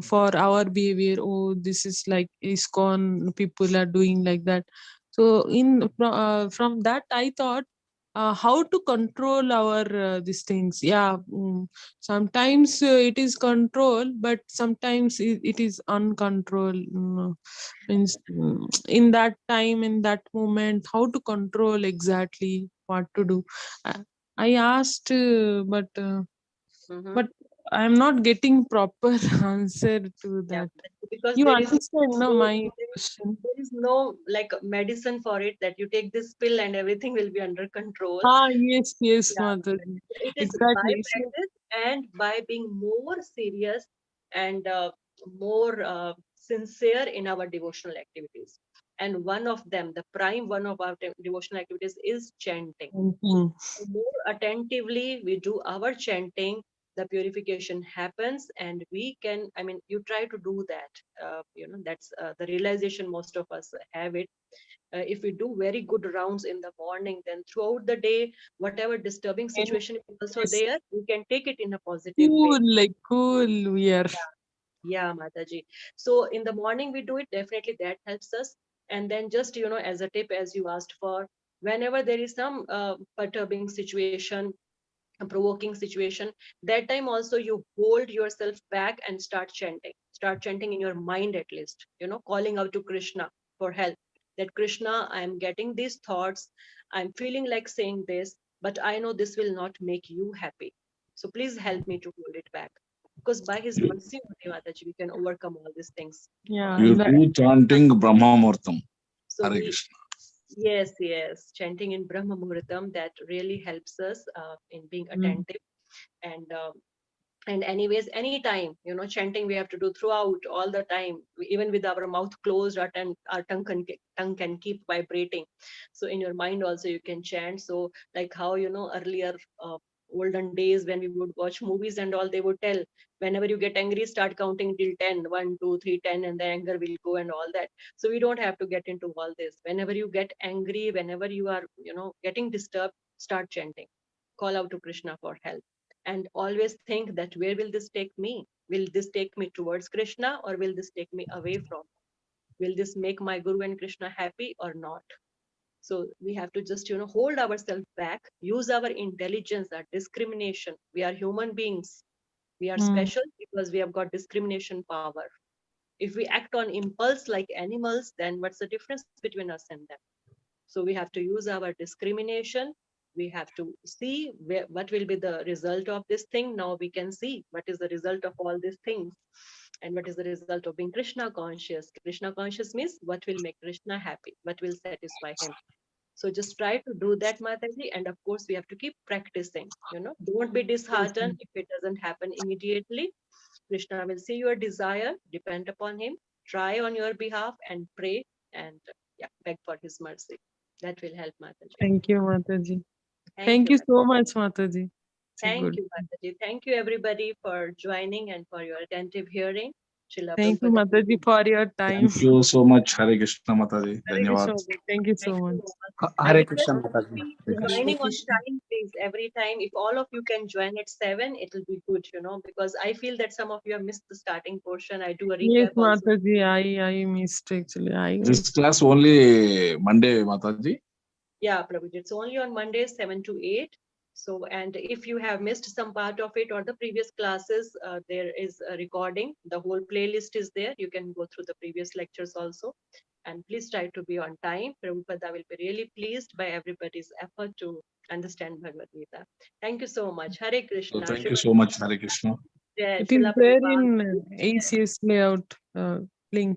for our behavior. Oh, this is like ISKCON people are doing like that. So from that, I thought, how to control our these things. Yeah, sometimes it is control, but sometimes it is uncontrolled. Means in that time, in that moment, how to control exactly what to do. I asked, but I am not getting proper answer to Yeah, that. because You there is understand, no, no, my question? there is no like medicine for it that you take this pill and everything will be under control. Yes, yes, Yeah, Mataji. it is by Exactly. So, practice and by being more serious and more sincere in our devotional activities. And one of them, the prime one of our devotional activities is chanting. mhm. The more attentively we do our chanting, the purification happens, and we can, I mean, you try to do that. That's the realization most of us have it. If we do very good rounds in the morning, then throughout the day, whatever disturbing And situation is also yes, there, we can take it in a positive cool, way. like cool we are. Yeah, Mataji. So in the morning we do it, definitely that helps us. And then just, as a tip, as you asked for, whenever there is some perturbing situation, a provoking situation, that time also you hold yourself back and start chanting in your mind, at least, calling out to Krishna for help, that Krishna, I'm getting these thoughts, I'm feeling like saying this, but I know this will not make you happy, so please help me to hold it back, because by his mercy only, Mataji, we can overcome all these things. Yeah, You that, do chanting Brahma Murtam. So Hare we, Krishna. yes, chanting in Brahma Muhurtam, that really helps us in being attentive. And anyways, anytime, chanting we have to do throughout all the time, even with our mouth closed, our tongue can keep vibrating. So in your mind also you can chant. So like how, earlier olden days when we would watch movies and all, they would tell, whenever you get angry, start counting till 10, 1 2 3 10, and the anger will go and all that. So we don't have to get into all this. Whenever you get angry, whenever you are, getting disturbed, start chanting, call out to Krishna for help, and always think that where will this take me? Will this take me towards Krishna, or will this take me away from? Will this make my Guru and Krishna happy or not? So we have to just, hold ourselves back, use our intelligence, our discrimination. We are human beings. We are special because we have got discrimination power. If we act on impulse like animals, then what's the difference between us and them? So we have to use our discrimination. We have to see what will be the result of this thing. Now we can see what is the result of all these things, and what is the result of being Krishna conscious. Krishna conscious means what will make Krishna happy, what will satisfy him. So just try to do that, Mataji. And of course, we have to keep practicing. Don't be disheartened if it doesn't happen immediately. Krishna will see your desire, depend upon him, try on your behalf and pray, and yeah, beg for his mercy. That will help, Mataji. thank you, Mataji. Thank Thank you, you Mataji. so much, Mataji. It's a Thank good. you, Mataji. Thank you, everybody, for joining and for your attentive hearing. Srila Thank you, Prabhupada. Mataji, for your time. Thank you so much. Hare Krishna Mataji. Thank you so Dhanyawad. much. Thank you so Thank you much. so much. Hare And Krishna, request to Mataji. be Hare Krishna. joining on Krishna. time, please. Every time, if all of you can join at 7, it will be good, because I feel that some of you have missed the starting portion. I do a Yes, recap also. Mataji, I missed actually. This class only Monday, Mataji. Yeah, Prabhuji, it's only on Mondays, 7 to 8. So, and if you have missed some part of it or the previous classes, there is a recording. The whole playlist is there. You can go through the previous lectures also. And please try to be on time. Prabhupada will be really pleased by everybody's effort to understand Bhagavad Gita. Thank you so much. Hare So Krishna. thank you so much. Hare Krishna. Jai It is Srila there Prabhupada. in ACS layout.